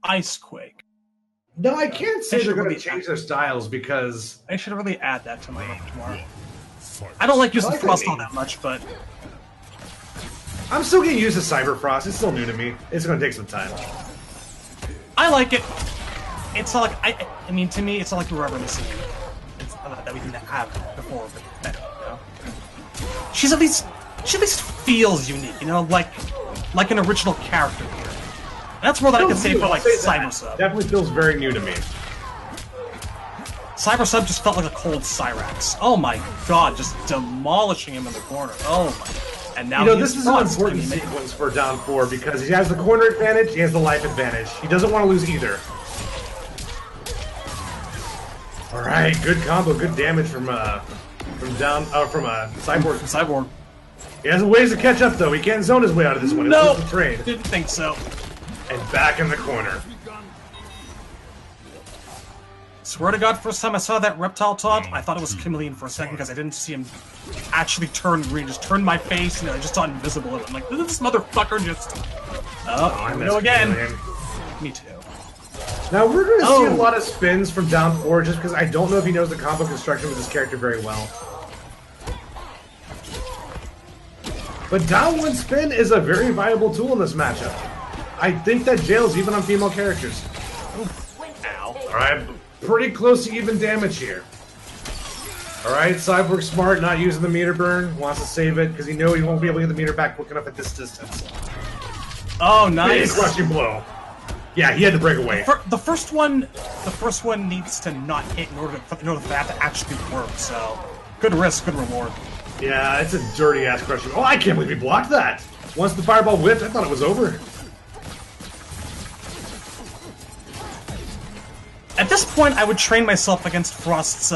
Icequake. No, I can't say they're going to change their styles because... I should really add that to my repertoire. I don't like using Frost all that much, but... I'm still getting used to Cyber Frost. It's still new to me. It's going to take some time. I like it. It's not like... I mean, to me, it's not like we're ever missing it. It's that we didn't have before, but better, you know? She at least feels unique, you know? Like an original character here. And that's more than I can say for, like, Cyber Sub. Definitely feels very new to me. Cyber Sub just felt like a cold Cyrax. Oh my god, just demolishing him in the corner. Oh my. And now this is an important sequence for down four because he has the corner advantage, he has the life advantage. He doesn't want to lose either. Alright, good combo, good damage from Cyborg. Cyborg. He has a ways to catch up though. He can't zone his way out of this one. No, it's the trade. didn't think so. And back in the corner. Swear to God, first time I saw that reptile taunt, I thought it was Chameleon for a second because I didn't see him actually turn green. Just turned my face and I just saw invisible. I'm like, this motherfucker just... Oh, here we go again. Chameleon. Me too. Now we're going to see a lot of spins from down four just because I don't know if he knows the combo construction with his character very well. But down one spin is a very viable tool in this matchup. I think that jails even on female characters. Ow. Alright, pretty close to even damage here. Alright, Cyborg smart, not using the meter burn. Wants to save it because he knows he won't be able to get the meter back quick enough at this distance. Oh, Big nice. crushing blow. Yeah, he had to break away. The first one needs to not hit in order for that to actually work. So, good risk, good reward. Yeah, it's a dirty ass crushing. Oh, I can't believe he blocked that. Once the fireball whipped, I thought it was over. At this point, I would train myself against Frost's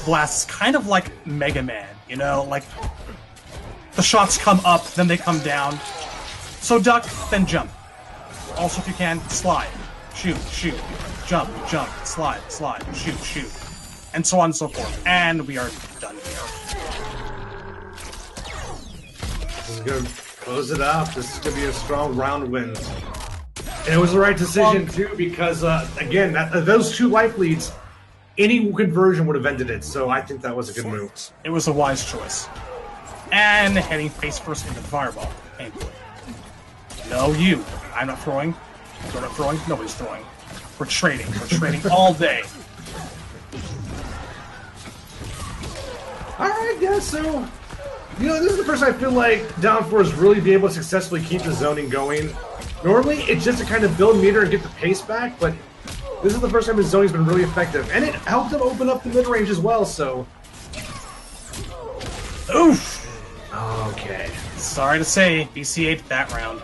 blasts, kind of like Mega Man. You know, like the shots come up, then they come down. So duck, then jump. Also, if you can, slide, shoot, shoot, jump, jump, slide, slide, shoot, shoot, and so on and so forth. And we are done here. This is gonna close it out. This is gonna be a strong round win. And it was the right decision too, because again, those 2 life leads, any conversion would have ended it. So I think that was a good move. It was a wise choice. And heading face first into the fireball. Painfully. No, you. I'm not throwing. You're not throwing. Nobody's throwing. We're trading. We're trading all day. Alright, yeah, so... You know, this is the first I feel like Down 4 is really be able to successfully keep the zoning going. Normally, it's just to kind of build meter and get the pace back, but this is the first time his zoning's been really effective. And it helped him open up the mid-range as well, so... Oof! Okay. Sorry to say, BC8 that round.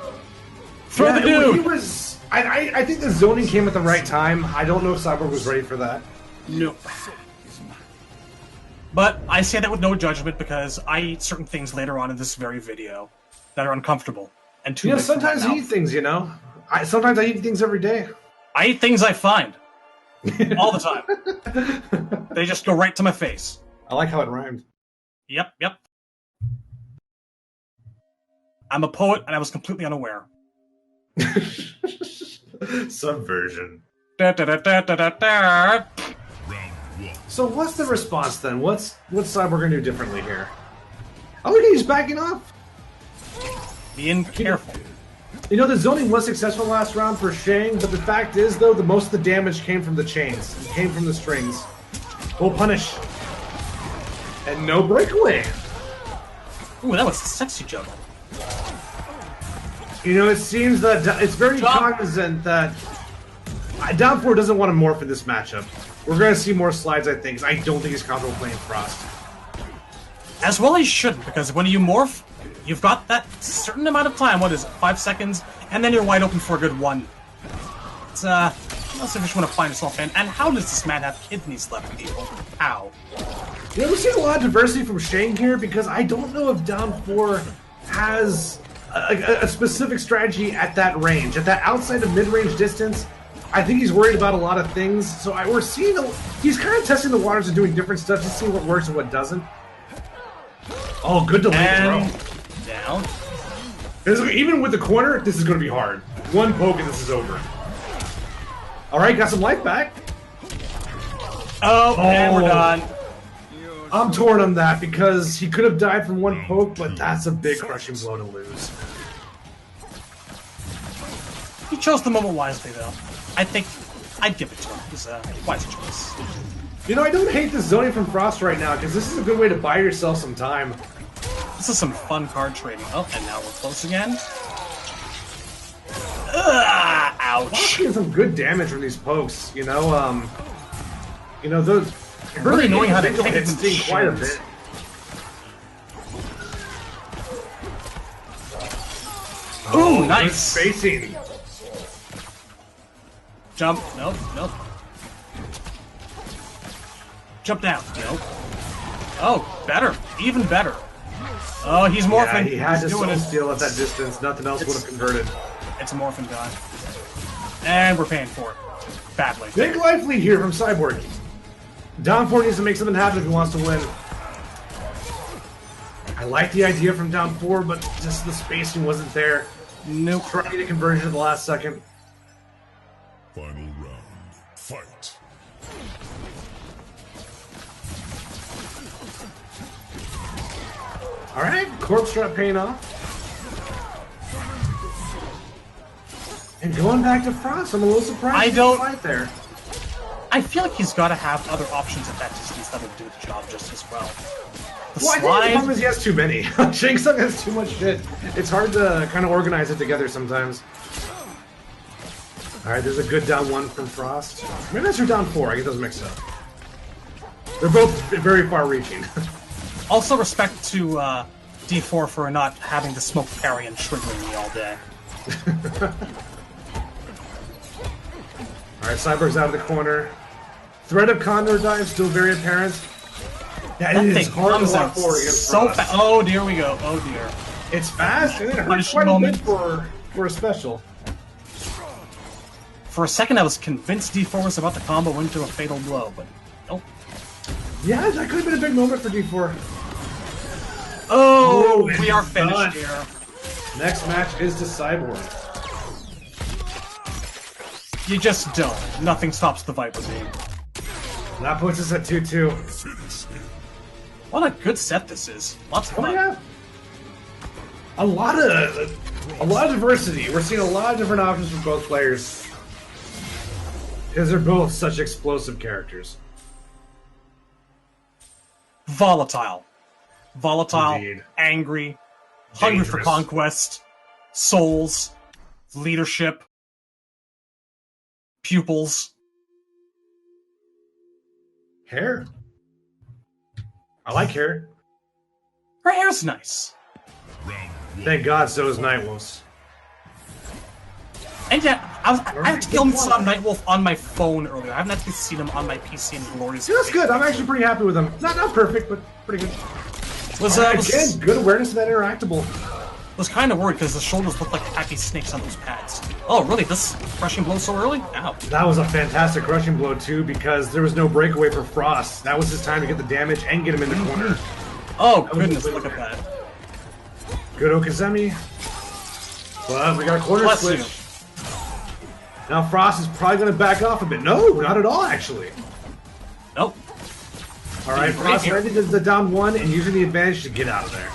Throw Yeah, the dude! He was... I think the zoning came at the right time. I don't know if Cyborg was ready for that. No. But I say that with no judgment because I eat certain things later on in this very video that are uncomfortable. And too big for my sometimes I mouth. eat things, you know? Sometimes I eat things every day. I eat things I find. All the time. They just go right to my face. I like how it rhymed. Yep, yep. I'm a poet, and I was completely unaware. Subversion. Da, da, da, da, da, da, da. So what's the response then? What's Cyborg gonna do differently here? Oh, look, he's backing off. Being careful. You know, the zoning was successful last round for Shang, but the fact is, though, the most of the damage came from the chains. It came from the strings. Full punish. And no breakaway. Ooh, that was a sexy juggle. You know, it seems that it's very cognizant that Down 4 doesn't want to morph in this matchup. We're going to see more slides, I think. I don't think he's comfortable playing Frost. As well he shouldn't, because when you morph, you've got that certain amount of time, what is it, 5 seconds, and then you're wide open for a good 1. It's, not sufficient want to find yourself in. And how does this man have kidneys left, people? How? You know, we're seeing a lot of diversity from Shang here, because I don't know if Down 4 has a specific strategy at that range. At that outside of mid-range distance, I think he's worried about a lot of things. So we're seeing he's kind of testing the waters and doing different stuff to see what works and what doesn't. Oh, good delay throw. Down. Even with the corner, this is going to be hard. 1 poke and this is over. Alright, got some life back. Oh, and we're done. I'm torn on that because he could have died from 1 poke, but that's a big crushing blow to lose. He chose the moment wisely, though. I think I'd give it to him. It's a wise choice. You know, I don't hate the zoning from Frost right now because this is a good way to buy yourself some time. This is some fun card trading. Oh, and now we're close again. Ugh, ouch. Frost getting some good damage from these pokes, you know, those Really knowing how to individual take hits it sting quite a bit. Ooh, nice. Spacing. Jump. Nope, nope. Jump down. Nope. Oh, better. Even better. Oh, he's morphing. Yeah, he had to He's doing soul it. steal at that distance. Nothing else would have converted. It's a morphin god. And we're paying for it. Badly. Big life lead here from Cyborg. Down 4 needs to make something happen if he wants to win. I like the idea from Down 4, but just the spacing wasn't there. Nope. Trying to get a conversion at the last second. Final round. Fight. Alright, corpse trap paying off. And going back to Frost, I'm a little surprised I he don't- didn't fight there. I feel like he's got to have other options at that distance that would do the job just as well. The Well, I think the slide... problem is he has too many. Shang Tsung has too much shit. It's hard to kind of organize it together sometimes. Alright, there's a good down 1 from Frost. Maybe that's her down 4, I get those mixed up. They're both very far-reaching. Also respect to D4 for not having to smoke parry and triggering me all day. Alright, Cyborg's out of the corner. Threat of Condor dive still very apparent. Yeah, That it thing is hard to comes walk out forward against so Frost. fast. Oh, dear we go. Oh, dear. It's fast, and it hurts Punish quite a moment. bit for a special. For a second, I was convinced D4 was about to combo into a fatal blow, but nope. Yeah, that could have been a big moment for D4. Oh, Oh, we are it's finished done. here. Next match is to Cyborg. You just don't. Nothing stops the Viper Beam. That puts us at 2-2. What a good set this is. Lots of Oh fun. yeah. A lot of diversity. We're seeing a lot of different options from both players. Because they're both such explosive characters. Volatile. Volatile, Indeed. angry, hungry for Dangerous. conquest, souls, leadership, pupils. Hair. I like hair. Her hair's nice. Thank God, so is Nightwolf's. And yeah, I actually saw Nightwolf on my phone earlier. I haven't actually seen him on my PC in glorious. See, that's good. I'm actually pretty happy with him. Not perfect, but pretty good. Was Again, good awareness of that interactable. was kind of worried because the shoulders looked like happy snakes on those pads. Oh, really? This crushing blow so early? Ow. That was a fantastic crushing blow, too, because there was no breakaway for Frost. That was his time to get the damage and get him in the corner. Oh, goodness, look at that. Good Okazemi. But we got a corner Bless switch. you. Now Frost is probably going to back off a bit. No, not at all, actually. Nope. All right, Frost ready to the down 1 and using the advantage to get out of there.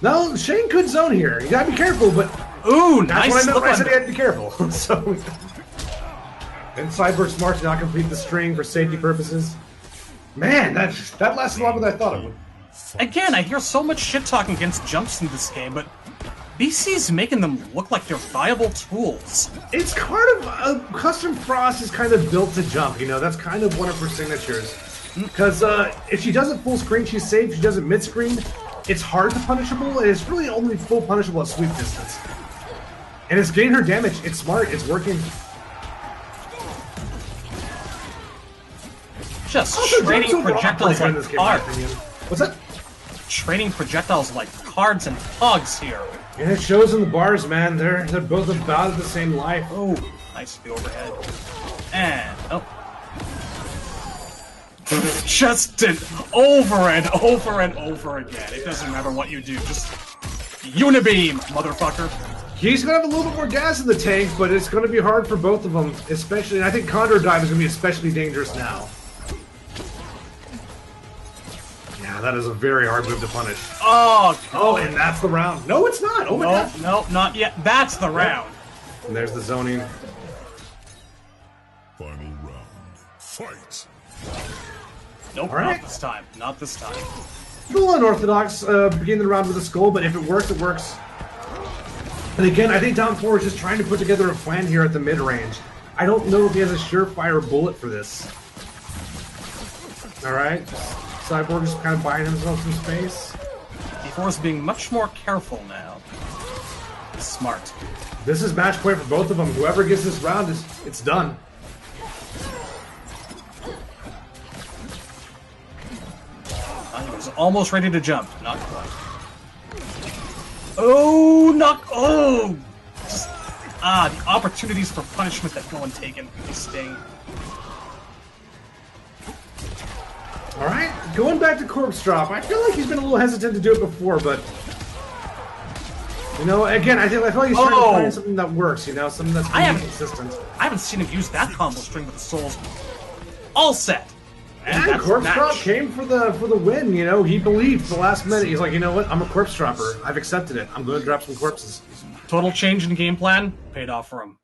No, Shane could zone here. You gotta be careful, but Ooh, that's nice what I meant look when I on said you had to be careful. So, and Cyborg smart to not complete the string for safety purposes. Man, that lasted longer than I thought it would. Again, I hear so much shit talking against jumps in this game, but BC's making them look like they're viable tools. It's part of Custom Frost is kind of built to jump. You know, that's kind of one of her signatures. Because if she does it full screen, she's safe. If she does it mid screen, it's hard to punishable, and it's really only full punishable at sweep distance. And it's getting her damage. It's smart. It's working. Just Also, trading jumps overall projectiles play in like this game, in my cards. opinion. What's that? Trading projectiles like cards and pugs here. And it shows in the bars, man. They're both about the same life. Oh, nice the overhead. And oh. Just did over and over and over again. It doesn't matter what you do, just unibeam, motherfucker. He's gonna have a little bit more gas in the tank, but it's gonna be hard for both of them, especially. And I think Condor Dive is gonna be especially dangerous now. Yeah, that is a very hard move to punish. Oh, Oh, and that's the round. No, it's not. Oh my no, god. no, not yet. That's the round. And there's the zoning. Final round. Fight. Nope, All right. not this time. Not this time. A little unorthodox, beginning the round with a skull, but if it works, it works. And again, I think Down 4 is just trying to put together a plan here at the mid-range. I don't know if he has a surefire bullet for this. Alright. Cyborg is kind of buying himself some space. D4 is being much more careful now. Smart. This is match point for both of them. Whoever gets this round, it's done. He was almost ready to jump. Not quite. Oh, not... Oh! Just, the opportunities for punishment that go untaken. They sting. Alright, going back to Corpse Drop. I feel like he's been a little hesitant to do it before, but... You know, again, I feel like he's trying to find something that works, you know? Something that's consistent. I haven't seen him use that combo string with the souls all set. And And that's Corpse match. Drop came for the win, you know? He believed the last minute. He's like, you know what? I'm a Corpse Dropper. I've accepted it. I'm going to drop some corpses. Total change in game plan paid off for him.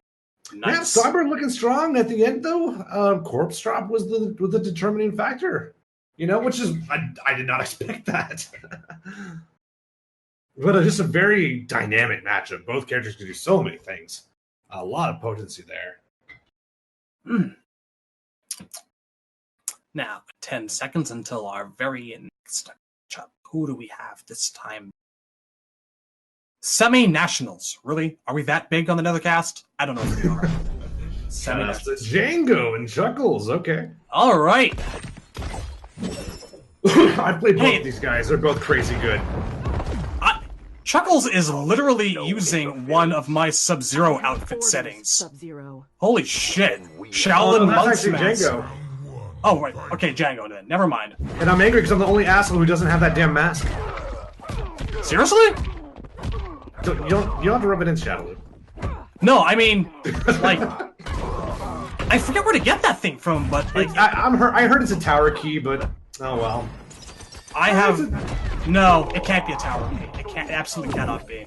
Nice. Yeah, Cyber looking strong at the end though. Corpse drop was the determining factor. You know, which is I did not expect that. But just a very dynamic matchup. Both characters can do so many things. A lot of potency there. Now, 10 seconds until our very next matchup. Who do we have this time? Semi-nationals. Really? Are we that big on the Netherkast? I don't know if we are. Semi-nationals. Django and Chuckles. Okay. All right. I've played both of these guys. They're both crazy good. Chuckles is literally using one of my Sub-Zero outfit settings. Sub-Zero. Holy shit. Shaolin that's Monk's actually mask. Django. Oh, right. Okay, Django then. Never mind. And I'm angry because I'm the only asshole who doesn't have that damn mask. Seriously? You don't have to rub it in, Shadow. No, I mean, like, I forget where to get that thing from, but like, I heard it's a tower key, but oh well. I have no. It can't be a tower key. It can't. It absolutely cannot be.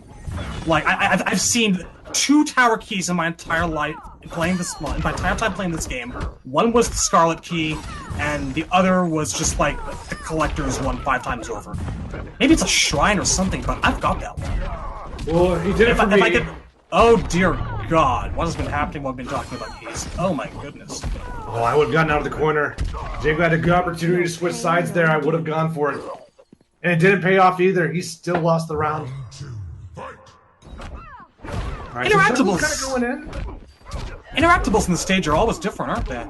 Like I've seen 2 tower keys in my entire life playing this. Well, in my entire time playing this game, one was the Scarlet key, and the other was just like the collector's one 5 times over. Maybe it's a shrine or something, but I've got that one. Well, he did it for me. If I could, oh dear God, what has been happening while we've been talking about keys? Oh my goodness. Oh, I would have gotten out of the corner. Django had a good opportunity to switch sides there. I would have gone for it. And it didn't pay off either. He still lost the round. Right, Interactables. So kind of going in. Interactables in the stage are always different, aren't they?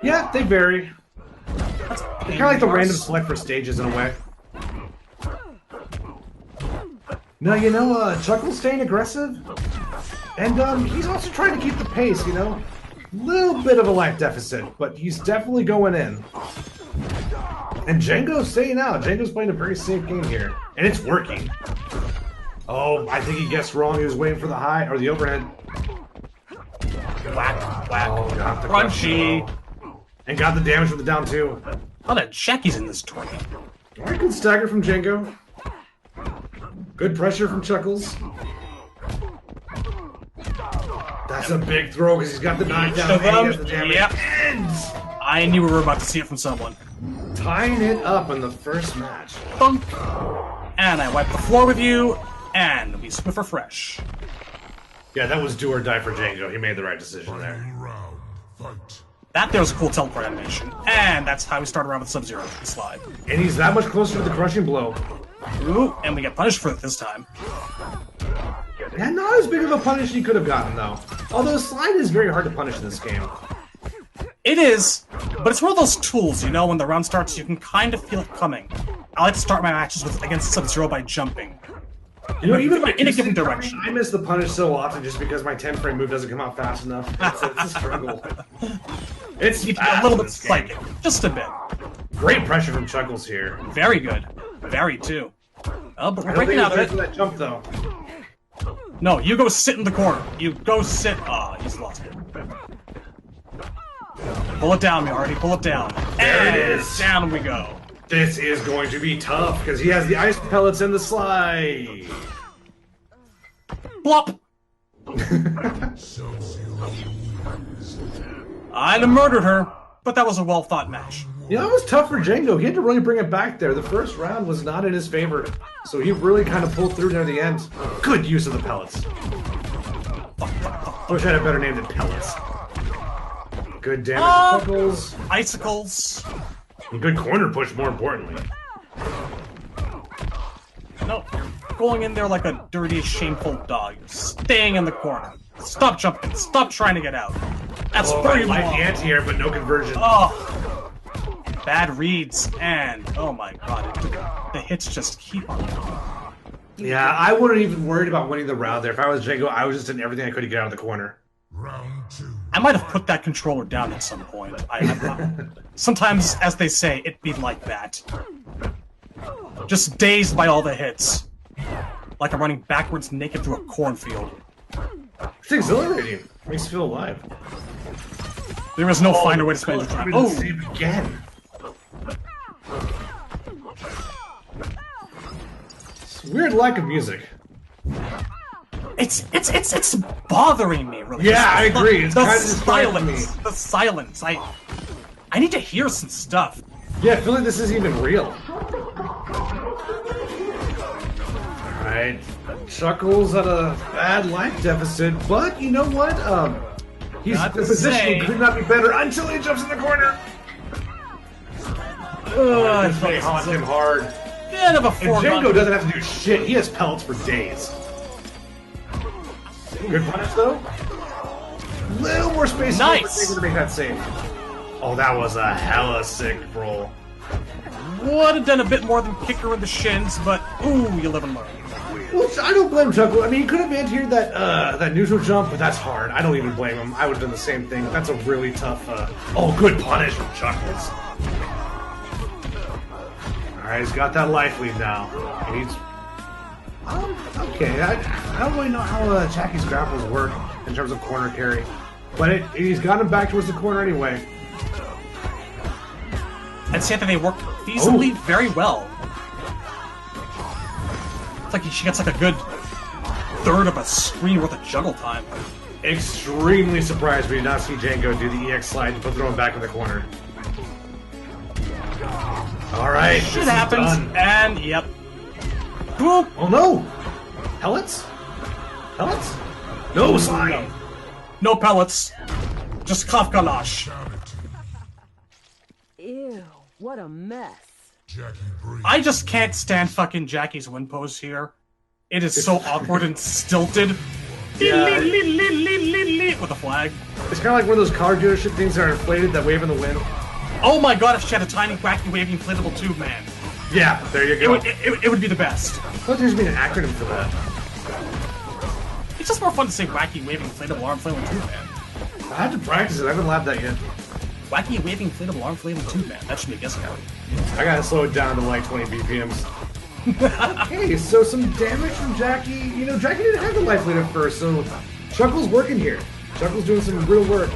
Yeah, they vary. That's Kind of like the random select for stages in a way. No, you know, Chuckle's staying aggressive. And he's also trying to keep the pace, you know? Little bit of a life deficit, but he's definitely going in. And Django's staying out. Django's playing a very safe game here. And it's working. Oh, I think he guessed wrong. He was waiting for the high, or the overhead. Whack, whack. Oh, got the Crunchy. And got the damage from the down two. A lot of Jackies in this tournament. Alright, good stagger from Django. Good pressure from Chuckles. That's a big throw because he's got the knockdown and he has the damage. Yep. I knew we were about to see it from someone. Tying it up in the first match. Bunk. And I wipe the floor with you, and we Swift refresh. Yeah, that was do or die for Django. He made the right decision there. That there was a cool teleport animation. And that's how we start around with Sub-Zero. Slide. And he's that much closer to the crushing blow. Ooh, and we get punished for it this time. Yeah, not as big of a punish he could have gotten, though. Although slide is very hard to punish in this game. It is, but it's one of those tools, you know, when the round starts, you can kind of feel it coming. I like to start my matches against Sub-Zero by jumping. You know, even in a given direction. I miss the punish so often just because my 10-frame move doesn't come out fast enough. It's a struggle. It's a little bit psychic, just a bit. Great pressure from Chuckles here. Very good. Very, too. Oh, but we're I don't breaking think out of he's it. ready for that jump, though. No, you go sit in the corner. You go sit. Ah, he's lost it. Pull it down, Marty. Pull it down. There and it is. Down we go. This is going to be tough because he has the ice pellets and the slide. Blop. I'd have murdered her, but that was a well-thought match. Yeah, that was tough for Django. He had to really bring it back there. The first round was not in his favor, so he really kind of pulled through near the end. Good use of the pellets. I wish I had a better name than pellets. Good damage Chuckles. Icicles. And good corner push, more importantly. No, going in there like a dirty, shameful dog. You're staying in the corner. Stop jumping. Stop trying to get out. That's very like long. the anti-air, but no conversion. Oh, bad reads, and oh my god, the hits just keep on. Yeah, I wouldn't even worried about winning the round there. If I was Django, I was just doing everything I could to get out of the corner. I might have put that controller down at some point. Sometimes, as they say, it be like that. Just dazed by all the hits. Like I'm running backwards naked through a cornfield. It's exhilarating. Makes you feel alive. There is no finer way to spend your time. Oh! Save again. It's weird lack of music. It's bothering me, really. Yeah, I agree. It's the kind of distracting me. The silence. I need to hear some stuff. Yeah, I feel like this isn't even real. Alright. Chuckles at a bad life deficit, but you know what? He's Not the to position say. could not be better until he jumps in the corner. This may haunt him hard. Bit of a And foregone. Django doesn't have to do shit. He has pellets for days. Good punish though. Little more space Nice. to make that save. Oh, that was a hella sick roll. Would have done a bit more than kick her in the shins, but ooh, you live and learn. Well, I don't blame Chuckle. I mean, he could have anti-aired that neutral jump, but that's hard. I don't even blame him. I would have done the same thing. That's a really tough. Oh, good punish from Chuckles. All right, he's got that life lead now. And he's okay. I don't really know how Jackie's grapples work in terms of corner carry, but he's got him back towards the corner anyway. I'd say that they work feasibly very well. It's like she gets like a good third of a screen worth of juggle time. Extremely surprised we did not see Django do the EX slide to throw him back in the corner. All right, Shit happens, and yep. Boop. Oh no! Pellets? Pellets? No slime! No pellets. Just Kafkalash. Ew, what a mess. Jackie breathe. I just can't stand fucking Jackie's win pose here. It is so awkward and stilted. Yeah. With a flag. It's kind of like one of those car dealership things that are inflated that wave in the wind. Oh my god, if she had a tiny, wacky, waving inflatable tube, man. Yeah, there you It go. it would be the best. I thought there should be an acronym for that. It's just more fun to say wacky, waving, inflatable arm flailing tube, man. I have to practice it. I haven't labbed that yet. Wacky, waving, inflatable arm flailing tube, man. That should be a guess card. I gotta slow it down to like 20 BPMs. Okay, so some damage from Jackie. You know, Jackie didn't have the life lead at first, so Chuckle's working here. Chuckle's doing some real work.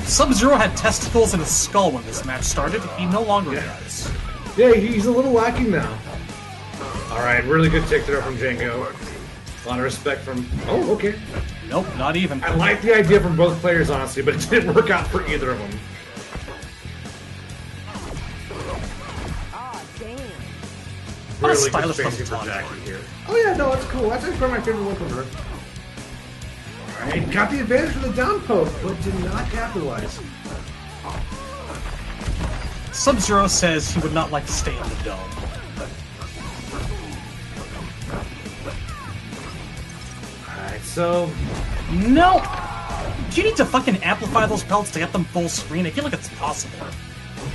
Sub-Zero had testicles in his skull when this match started. He no longer does. Yeah, he's a little lacking now. Alright, really good tick there from Django. A lot of respect from... Oh, okay. Nope, not even. I like the idea from both players, honestly, but it didn't work out for either of them. Ah, damn. What a Really good stylish spacing little for taunt. Jackie here. Oh yeah, no, that's cool. That's actually my favorite one from her. Alright, got the advantage from the down poke, but did not capitalize. Sub-Zero says he would not like to stay in the dome. Alright, so... No! Do you need to fucking amplify those pellets to get them full screen? I feel like it's possible.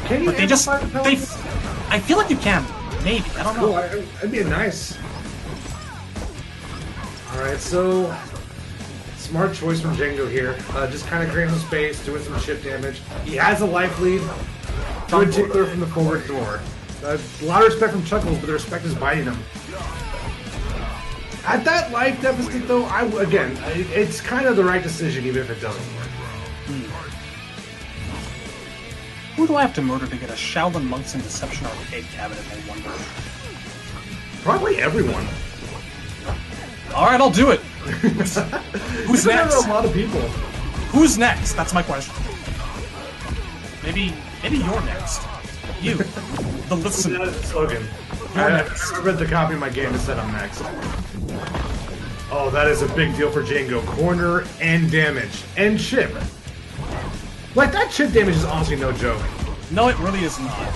Can you But they just... amplify the pellets? I feel like you can. Maybe. I don't Cool, know. that'd be nice. Alright, so... Smart choice from Django here. Just kind of creating some space, doing some chip damage. He has a life lead. Good tickler from the forward door. A lot of respect from Chuckles, but the respect is biting him. At that life deficit, though, it's kind of the right decision, even if it doesn't work. Who do I have to murder to get a Shaolin Monks and Deception arcade cabinet, I wonder? Probably everyone. Alright, I'll do it. Who's There next? are a lot of people. Who's next? That's my question. Maybe you're next. You, the listener. That is the slogan. You're I next. read the copy of my game that said I'm next. Oh, that is a big deal for Django. Corner and damage. And chip. Like, that chip damage is honestly no joke. No, it really is not.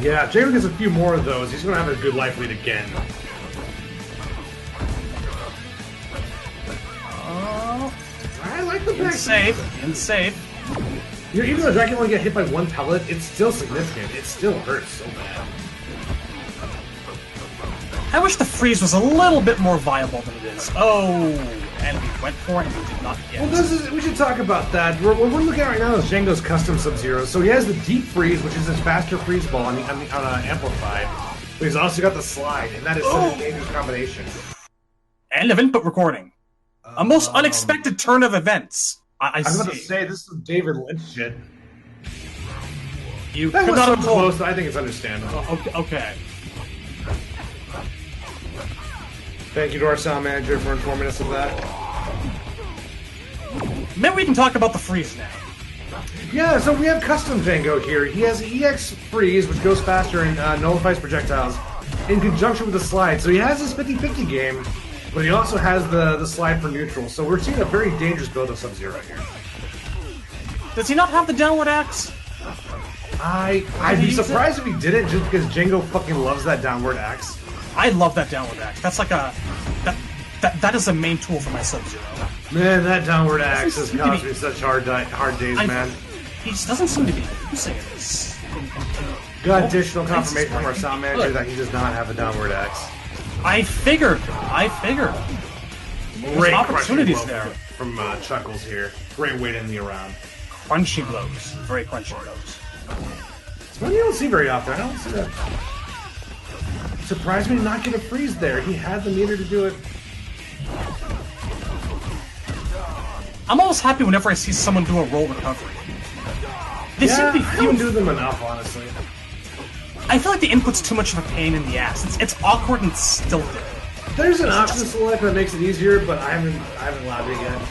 Yeah, if Django gets a few more of those, he's going to have a good life lead again. I like the back. Safe. You know, even though Jackie only get hit by one pellet, it's still significant. It still hurts so bad. I wish the freeze was a little bit more viable than it is. Oh, and we went for it and we did not get Well, it. we should talk about that. What we're looking at right now is Django's custom Sub-Zero. So he has the deep freeze, which is his faster freeze ball on Amplified. But he's also got the slide, and that is such a dangerous combination. End of input recording. A most unexpected turn of events. I I was about see. to say, this is David Lynch shit. You That could was not so have told. close, but I think it's understandable. Okay. Thank you to our sound manager for informing us of that. maybe we can talk about the freeze now. Yeah, so we have custom Django here. He has EX freeze, which goes faster and nullifies projectiles, in conjunction with the slide. So he has his 50-50 game, but he also has the slide for neutral. So we're seeing a very dangerous build of Sub-Zero here. Does he not have the downward axe? I'd be surprised if he didn't, just because Django fucking loves that downward axe. I love that downward axe. That's like a... That is the main tool for my Sub-Zero. Man, that downward axe has caused me such hard days, man. He just doesn't seem to be using it. Got additional confirmation from our sound manager that he does not have a downward axe. I figured. Great opportunities there. From Chuckles here. Great way to end the round. Crunchy blows. Very crunchy blows. It's one you don't see very often. I don't see that. Surprised me to not get a freeze there. He had the meter to do it. I'm always happy whenever I see someone do a roll recovery. They seem to be I don't do them enough, honestly. I feel like the input's too much of a pain in the ass. It's awkward and stilted. There's an option select that makes it easier, but I haven't allowed it yet.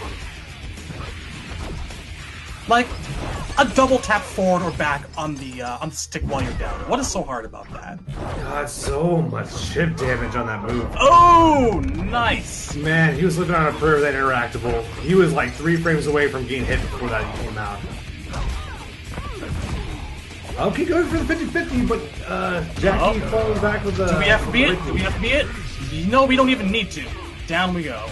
Like a double tap forward or back on the stick while you're down. What is so hard about that? God, so much chip damage on that move. Oh, nice! Man, he was living on a prayer of that interactable. He was like 3 frames away from getting hit before that came out. Okay, going for the 50-50, but Jackie falling back with the... Do we have to be it? Do we have to be it? No, we don't even need to. Down we go.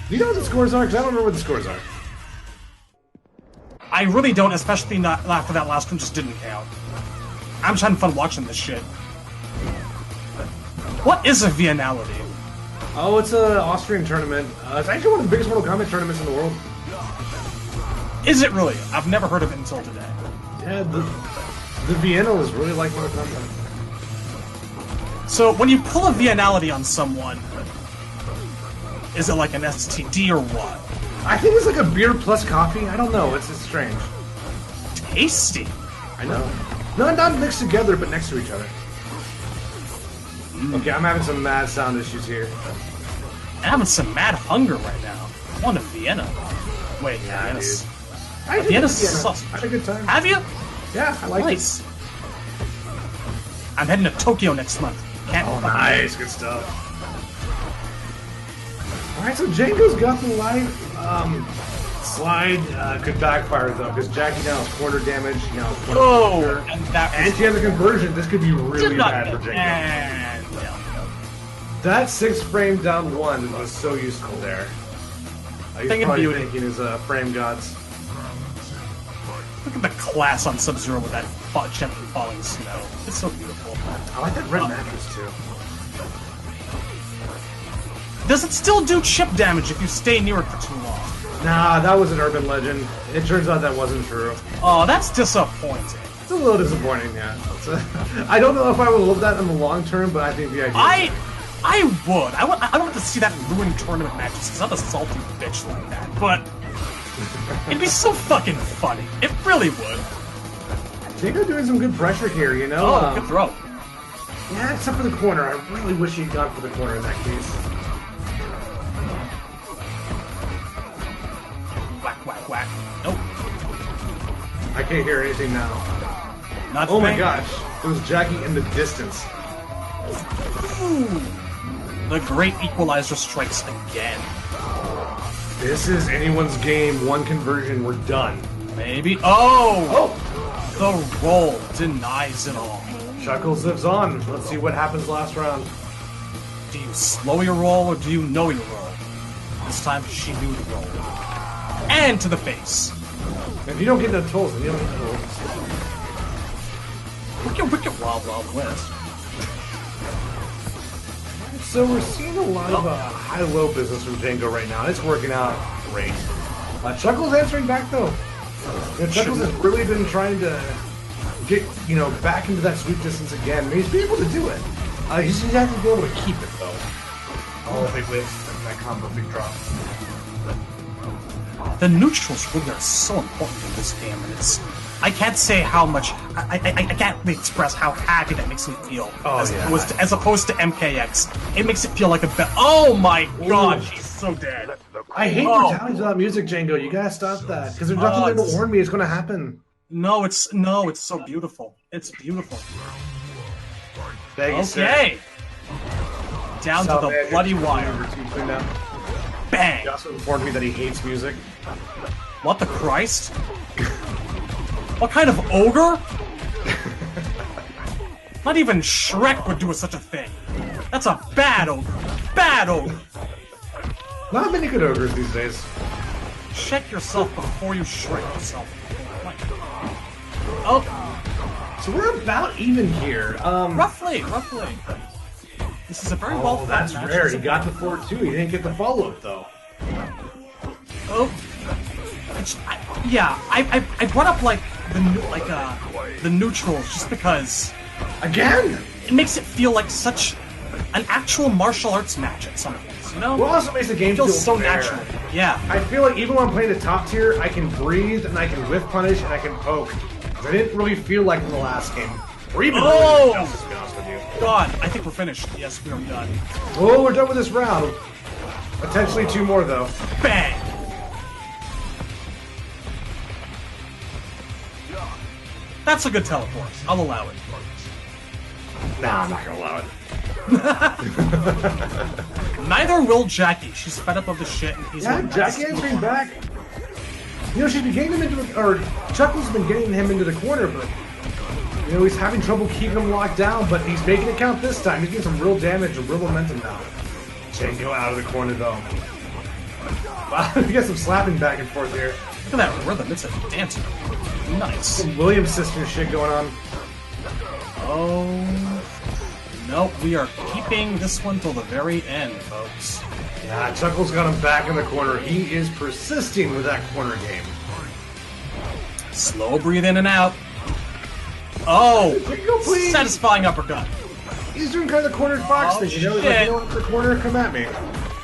Do you know what the scores are? Because I don't remember what the scores are. I really don't, especially not after that last one just didn't count. I'm just having fun watching this shit. What is a Viennality? Oh, it's an Austrian tournament. It's actually one of the biggest Mortal Kombat tournaments in the world. Is it really? I've never heard of it until today. Yeah, the Vienna is really like Mortal Kombat. So, when you pull a Viennality on someone, is it like an STD or what? I think it's like a beer plus coffee. I don't know. It's strange. Tasty. I know. Not mixed together, but next to each other. Okay, I'm having some mad sound issues here. I'm having some mad hunger right now. I want a Vienna. Wait, Yeah, Vienna's... dude. I Vienna sucks. I had a good time. Have you? Yeah, I like Nice. I'm heading to Tokyo next month. Can't it. Oh, nice. Good stuff. Alright, so Django's got the light. Slide could backfire, though, because Jackie now has quarter damage. You know, and she has a conversion. This could be really bad for Django. That 6-frame down 1 was so useful there. He's probably thinking his frame gods. Look at the class on Sub-Zero with that gently falling snow. It's so beautiful. I like that red mattress, too. Does it still do chip damage if you stay near it for too long? Nah, that was an urban legend. It turns out that wasn't true. Oh, that's disappointing. It's a little disappointing, yeah. I don't know if I would love that in the long term, but I think the idea I would. I want to see that ruin tournament matches, because I'm a salty bitch like that. But it'd be so fucking funny. It really would. Django doing some good pressure here, you know? Oh, good throw. Yeah, except for the corner. I really wish he'd gone for the corner in that case. Whack, whack, whack. Nope. I can't hear anything now. Not Oh my thing. gosh. It was Jackie in the distance. Ooh. The great equalizer strikes again. This is anyone's game. One conversion, we're done. Maybe. Oh! Oh! The roll denies it all. Chuckles lives on. Let's see what happens last round. Do you slow your roll or do you know your roll? This time she knew the roll. And to the face. If you don't get the tools, then you don't get the tools. Wicked Wild Wild West. So we're seeing a lot of high-low business from Django right now. It's working out great. Chuckles answering back though. You know, Chuckles has really been trying to get back into that sweep distance again. He's been able to do it. He's has to be able to keep it though. Oh, big whiff! That combo, big drop. The neutrals really are so important in this game, and I can't say how much. I can't really express how happy that makes me feel. Oh, as opposed to MKX, it makes it feel like a bet. Oh my god, she's so dead. I hate brutalities without music, Django. You gotta stop that because there's nothing there to warn me it's gonna happen. No, it's so beautiful. It's beautiful. Thank you, sir. Okay. Down to the bloody wire. Bang! He also informed me that he hates music. What the Christ? What kind of ogre? Not even Shrek would do such a thing. That's a bad ogre. Bad ogre. Not many good ogres these days. Check yourself before you shrink yourself. Oh. So we're about even here. Roughly. This is a very well. Oh, that's rare. He got the 4-2. He didn't get the follow-up though. Oh. I brought up like the neutrals just because. Again? It makes it feel like such an actual martial arts match at some points, you know? Well, also makes the game feel so fair. natural. Yeah. I feel like even when I'm playing the top tier, I can breathe and I can whiff punish and I can poke. I didn't really feel like in the last game. Or even really else, to be honest with you. God, I think we're finished. Yes, we are done. Oh, we're done with this round. Potentially 2 more though. Bang! That's a good teleport. I'll allow it. Nah, I'm not gonna allow it. Neither will Jackie. She's fed up of the shit, and he's Yeah, Jackie answering back. You know, she's been getting him into the, or Chuckles has been getting him into the corner, but you know he's having trouble keeping him locked down. But he's making it count this time. He's getting some real damage and real momentum now. Django out of the corner though. Wow, we got some slapping back and forth here. Look at that rhythm. It's a dance. Nice. Some Williams sister shit going on. Oh. Nope, we are keeping this one till the very end, folks. Yeah, Chuckles got him back in the corner. He is persisting with that corner game. Slow breathe in and out. Oh! Please. Satisfying uppercut. He's doing kind of the cornered fox thing, you know? He's like, you know what, the corner, come at me.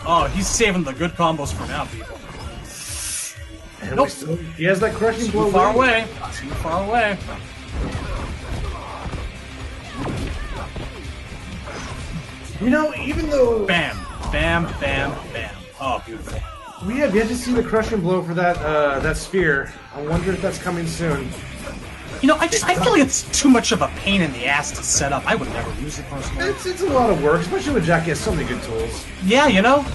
Oh, he's saving the good combos for now, people. And Nope. He has that crushing blow. Too far away. Too far away. You know, even though Bam. Bam, bam, bam. Oh, beautiful. we have yet to see the crushing blow for that that sphere, I wonder if that's coming soon. You know, I feel like it's too much of a pain in the ass to set up. I would never use it personally. It's a lot of work, especially when Jackie has so many good tools. Yeah, you know?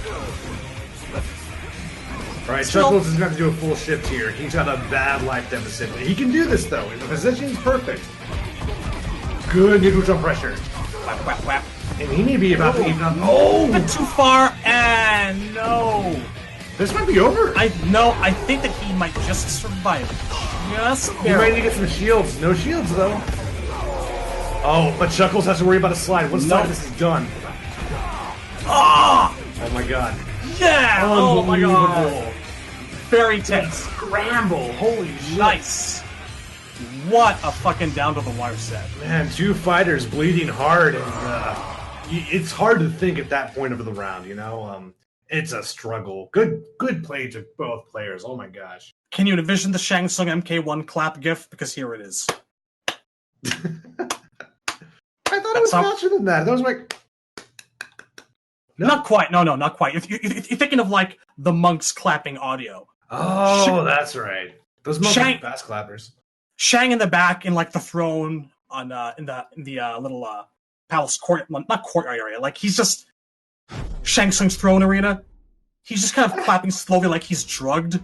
Alright, Chuckles is going to do a full shift here. He's got a bad life deficit. He can do this, though. The position's perfect. Good neutral jump pressure. Whap, whap, whap. And he may be about to even up. Oh! Went too far, and no. This might be over. I think that he might just survive. Just He might need to get some shields. No shields, though. Oh, but Chuckles has to worry about a slide. Once this is done. Ah! Oh my god. Yeah! Oh my god. Very tense. Scramble. Holy shit. Nice. What a fucking down to the wire set. Man, 2 fighters bleeding hard, and it's hard to think at that point of the round, you know? It's a struggle. Good play to both players. Oh my gosh. Can you envision the Shang Tsung MK1 clap gif? Because here it is. I thought it was faster than that. That was like... No? Not quite. No, not quite. If you're thinking of, like, the monks clapping audio. Oh, that's right. Those monks are fast clappers. Shang in the back in, like, the throne on in the little palace court, not courtyard area. Like, he's just Shang Tsung's throne arena. He's just kind of clapping slowly like he's drugged.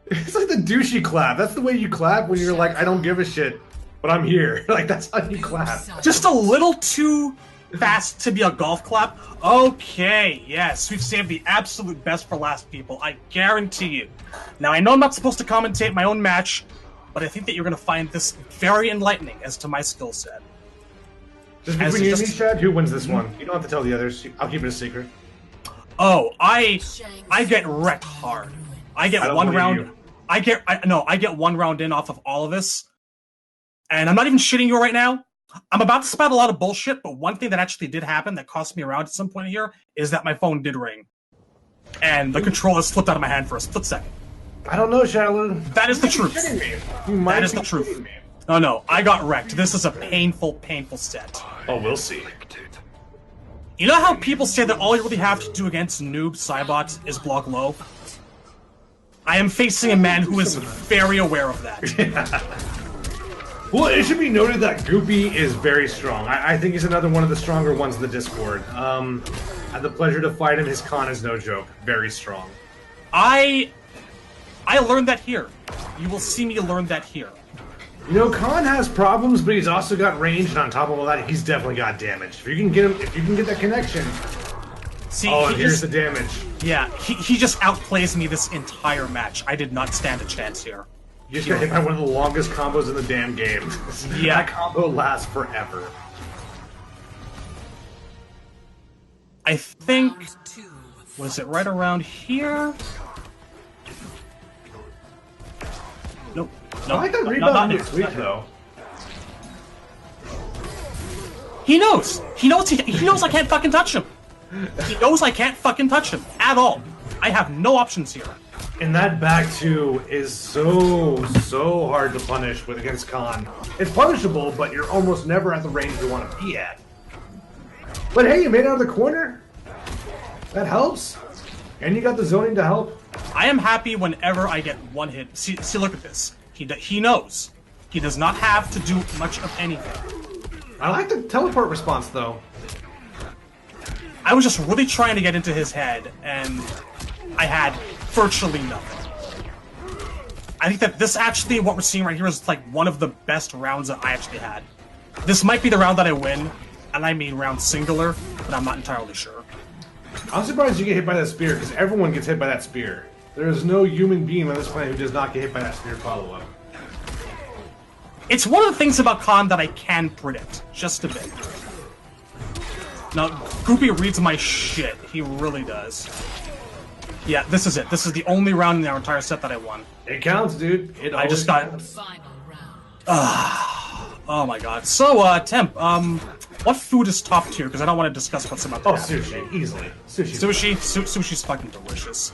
It's like the douchey clap. That's the way you clap when you're like, I don't give a shit, but I'm here. Like, that's how you clap. Just a little too fast to be a golf clap. Okay, yes, we've saved the absolute best for last, people. I guarantee you. Now, I know I'm not supposed to commentate my own match, but I think that you're going to find this very enlightening as to my skill set. Just between you and me, Shad, who wins this one? You don't have to tell the others. I'll keep it a secret. Oh, I get wrecked hard. I get one round. I get one round in off of all of this, and I'm not even shitting you right now. I'm about to spout a lot of bullshit, but one thing that actually did happen that cost me a round at some point here is that my phone did ring, and the controller slipped out of my hand for a split second. I don't know, Shalu. That is the truth. That is the truth. No, I got wrecked. This is a painful set. Oh, we'll see. You know how people say that all you really have to do against noob Cybot is block low? I am facing a man who is very aware of that. Well, it should be noted that Goopy is very strong. I think he's another one of the stronger ones in the Discord. I had the pleasure to fight him. His con is no joke. Very strong. I learned that here. You will see me learn that here. You know, Khan has problems, but he's also got range, and on top of all that, he's definitely got damage. If you can get him, if you can get that connection. See, oh, and here's the damage. Yeah, he just outplays me this entire match. I did not stand a chance here. You just got hit by one of the longest combos in the damn game. Yeah. That combo lasts forever. I think... Was it right around here? Nope. I like that rebound this week, though. He knows! He knows I can't fucking touch him! He knows I can't fucking touch him at all. I have no options here. And that back two is so hard to punish with against Khan. It's punishable, but you're almost never at the range you want to be at. But hey, you made it out of the corner. That helps. And you got the zoning to help. I am happy whenever I get one hit. See, look at this. He knows. He does not have to do much of anything. I like the teleport response, though. I was just really trying to get into his head, and I had virtually nothing. I think that this actually, what we're seeing right here, is like one of the best rounds that I actually had. This might be the round that I win, and I mean round singular, but I'm not entirely sure. I'm surprised you get hit by that spear, because everyone gets hit by that spear. There is no human being on this planet who does not get hit by that spear follow-up. It's one of the things about Khan that I can predict, just a bit. Now, Goopy reads my shit. He really does. Yeah, this is it. This is the only round in our entire set that I won. It counts, dude. It I just got... Final round. Oh my god. So, Temp, what food is top tier? Because I don't want to discuss what's about to happen. Sushi. Easily. Sushi's fucking delicious.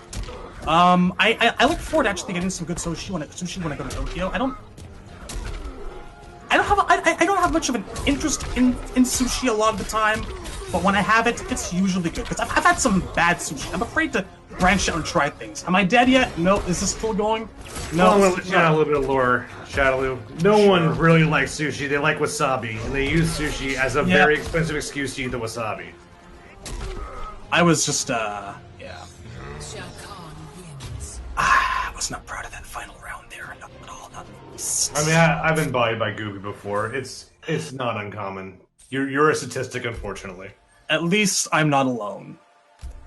I look forward to actually getting some good sushi when I go to Tokyo. I don't have much of an interest in sushi a lot of the time, but when I have it, it's usually good. Because I've had some bad sushi. I'm afraid to branch out and try things. Am I dead yet? No. Is this still going? No. Well, I'm gonna let you know a little bit of lore, Shadaloo. No one really likes sushi. They like wasabi, and they use sushi as a very expensive excuse to eat the wasabi. I was just, yeah. Shao Kahn wins. I was not proud of that final round there. Not at all. Not. I mean, I've been bullied by Goopy before. It's not uncommon. You're a statistic, unfortunately. At least I'm not alone.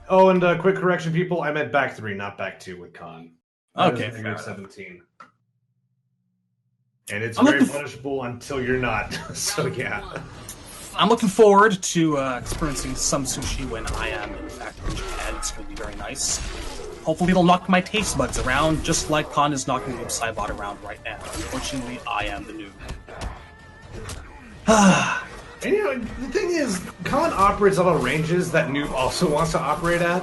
Oh, and quick correction, people. I meant back 3, not back 2 with Khan. Okay, figure 17. And it's very punishable until you're not. So yeah. I'm looking forward to experiencing some sushi when I am, in fact, in Japan. It's going to be very nice. Hopefully it'll knock my taste buds around, just like Khan is knocking Noob Saibot around right now. Unfortunately, I am the noob. And you know, the thing is, Khan operates out of ranges that Noob also wants to operate at.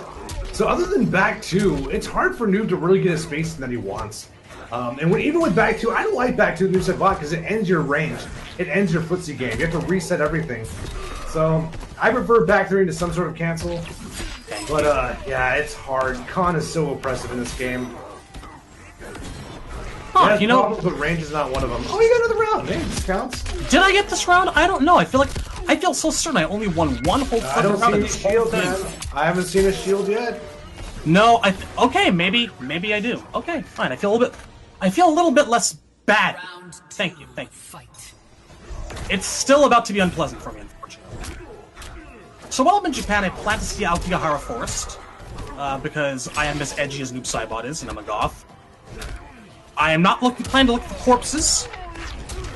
So other than back 2, it's hard for Noob to really get a spacing that he wants. And even with back 2, I don't like back 2 Noob Saibot because it ends your range. It ends your footsie game. You have to reset everything. So I prefer back 3 into some sort of cancel. But yeah, it's hard. Khan is so oppressive in this game. Huh, you know, problems, but range is not one of them. Oh, you got another round. Hey, this counts. Did I get this round? I don't know. I feel so certain I only won one whole I don't fucking round see of any this whole shield, thing. man. I haven't seen a shield yet. No, okay, maybe I do. Okay, fine. I feel a little bit less bad. Round two. Thank you. Fight. It's still about to be unpleasant for me, unfortunately. So while I'm in Japan, I plan to see Aokigahara Forest, because I am as edgy as Noob Saibot is, and I'm a goth. I am not planning to look for corpses,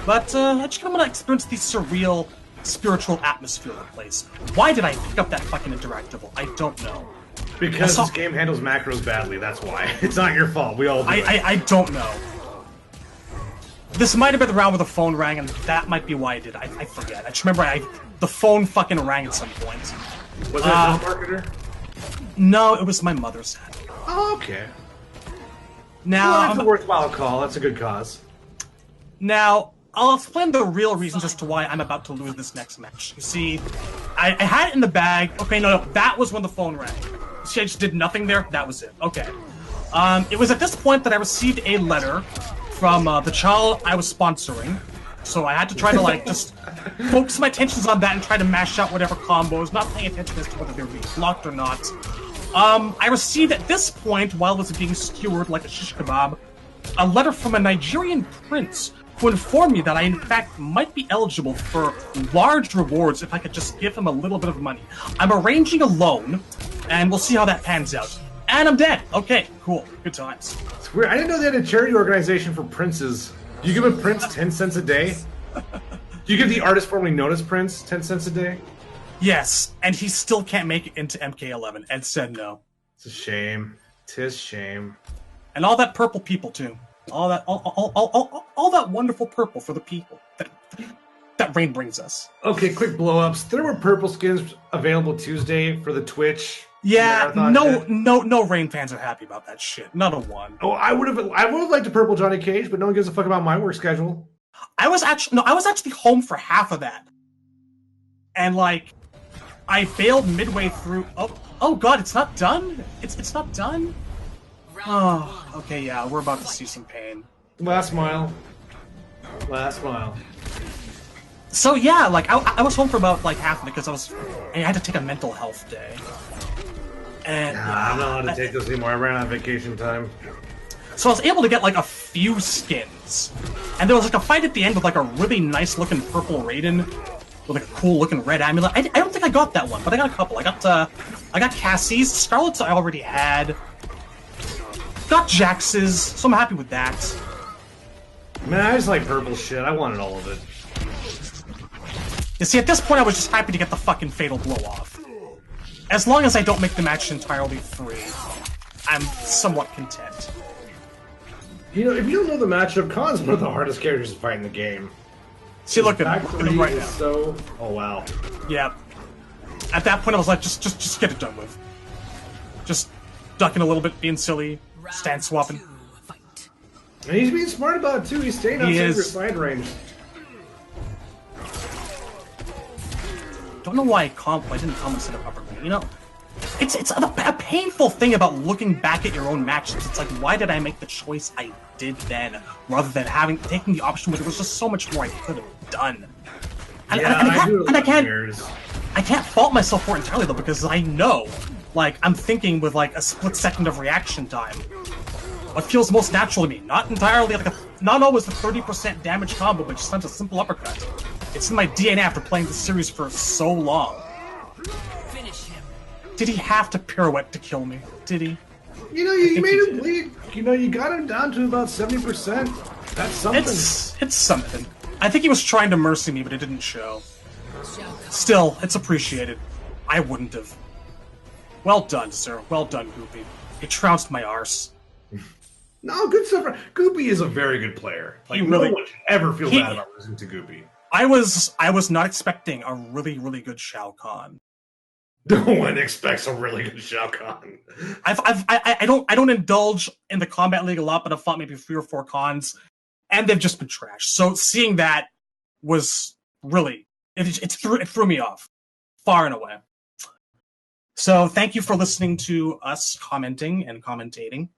but I just kind of want to experience the surreal, spiritual atmosphere of the place. Why did I pick up that fucking interactable? I don't know. Because this game handles macros badly, that's why. It's not your fault, we all do it. I don't know. This might have been the round where the phone rang, and that might be why I did. I forget. I just remember the phone fucking rang at some point. Was it a telemarketer? No, it was my mother's head. Oh, okay. Now, Well, that's a worthwhile call. That's a good cause. Now, I'll explain the real reasons as to why I'm about to lose this next match. You see, I had it in the bag. Okay, no, that was when the phone rang. She just did nothing there. That was it. Okay. It was at this point that I received a letter from the child I was sponsoring. So I had to try to like just focus my attentions on that and try to mash out whatever combos, not paying attention as to whether they were being blocked or not. I received at this point, while it was being skewered like a shish kebab, a letter from a Nigerian prince who informed me that I in fact might be eligible for large rewards if I could just give him a little bit of money. I'm arranging a loan, and we'll see how that pans out. And I'm dead. Okay, cool. Good times. It's weird. I didn't know they had a charity organization for princes. Do you give a prince 10 cents a day? Do you give the artist formerly known as Prince 10 cents a day? Yes, and he still can't make it into MK11. Ed said no. It's a shame. 'Tis shame. And all that purple people too. All that wonderful purple for the people that rain brings us. Okay, quick blow-ups. There were purple skins available Tuesday for the Twitch. Yeah, no Rain fans are happy about that shit. Not a one. Oh, I would have liked a purple Johnny Cage, but no one gives a fuck about my work schedule. I was actually home for half of that, and like, I bailed midway through. Oh god, it's not done. It's not done. Oh, okay, yeah, we're about to see some pain. Last mile. So yeah, like I was home for about like half of it because I had to take a mental health day. And I'm not allowed to take this anymore. I ran out of vacation time. So I was able to get like a few skins, and there was like a fight at the end with like a really nice looking purple Raiden with like a cool looking red amulet. I don't think I got that one, but I got a couple. I got Cassie's, Scarlet's I already had. Got Jax's, so I'm happy with that. Man, I just like purple shit. I wanted all of it. You see, at this point I was just happy to get the fucking fatal blow off. As long as I don't make the match entirely free, I'm somewhat content. You know, if you don't know the matchup, Khan's one of the hardest characters to fight in the game. See, look at him right now. So, oh wow. Yeah. At that point, I was like, just get it done with. Just ducking a little bit, being silly, stand swapping. And he's being smart about it too. He's staying outside your side range. Don't know why I didn't comment instead of upper. You know, it's a painful thing about looking back at your own matchups. It's like, why did I make the choice I did then, rather than taking the option where there was just so much more I could have done. And, I can't fault myself for it entirely though, because I know, like, I'm thinking with like a split second of reaction time. What feels most natural to me, not entirely like not always the 30% damage combo, but just a simple uppercut. It's in my DNA after playing the series for so long. Finish him. Did he have to pirouette to kill me? Did he? You know, you made him bleed. You know, you got him down to about 70%. That's something. It's something. I think he was trying to mercy me, but it didn't show. Still, it's appreciated. I wouldn't have. Well done, sir. Well done, Goopy. You trounced my arse. No, good stuff. Goopy is a very good player. Like, no one should ever feel bad about losing to Goopy. I was not expecting a really, really good Shao Kahn. No one expects a really good Shao Kahn. I don't indulge in the Combat League a lot, but I've fought maybe 3 or 4 Khans, and they've just been trash. So seeing that was really it threw me off far and away. So thank you for listening to us commenting and commentating.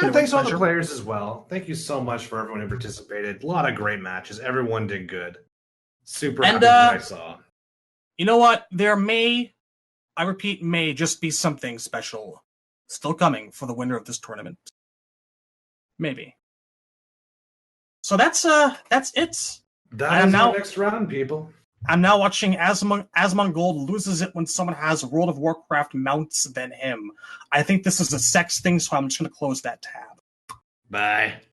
And thanks to all the players as well. Thank you so much for everyone who participated. A lot of great matches. Everyone did good. Super happy with what I saw. You know what? There may, I repeat, may just be something special still coming for the winner of this tournament. Maybe. So that's it. That is our next round, people. I'm now watching Asmongold loses it when someone has World of Warcraft mounts than him. I think this is a sex thing, so I'm just going to close that tab. Bye.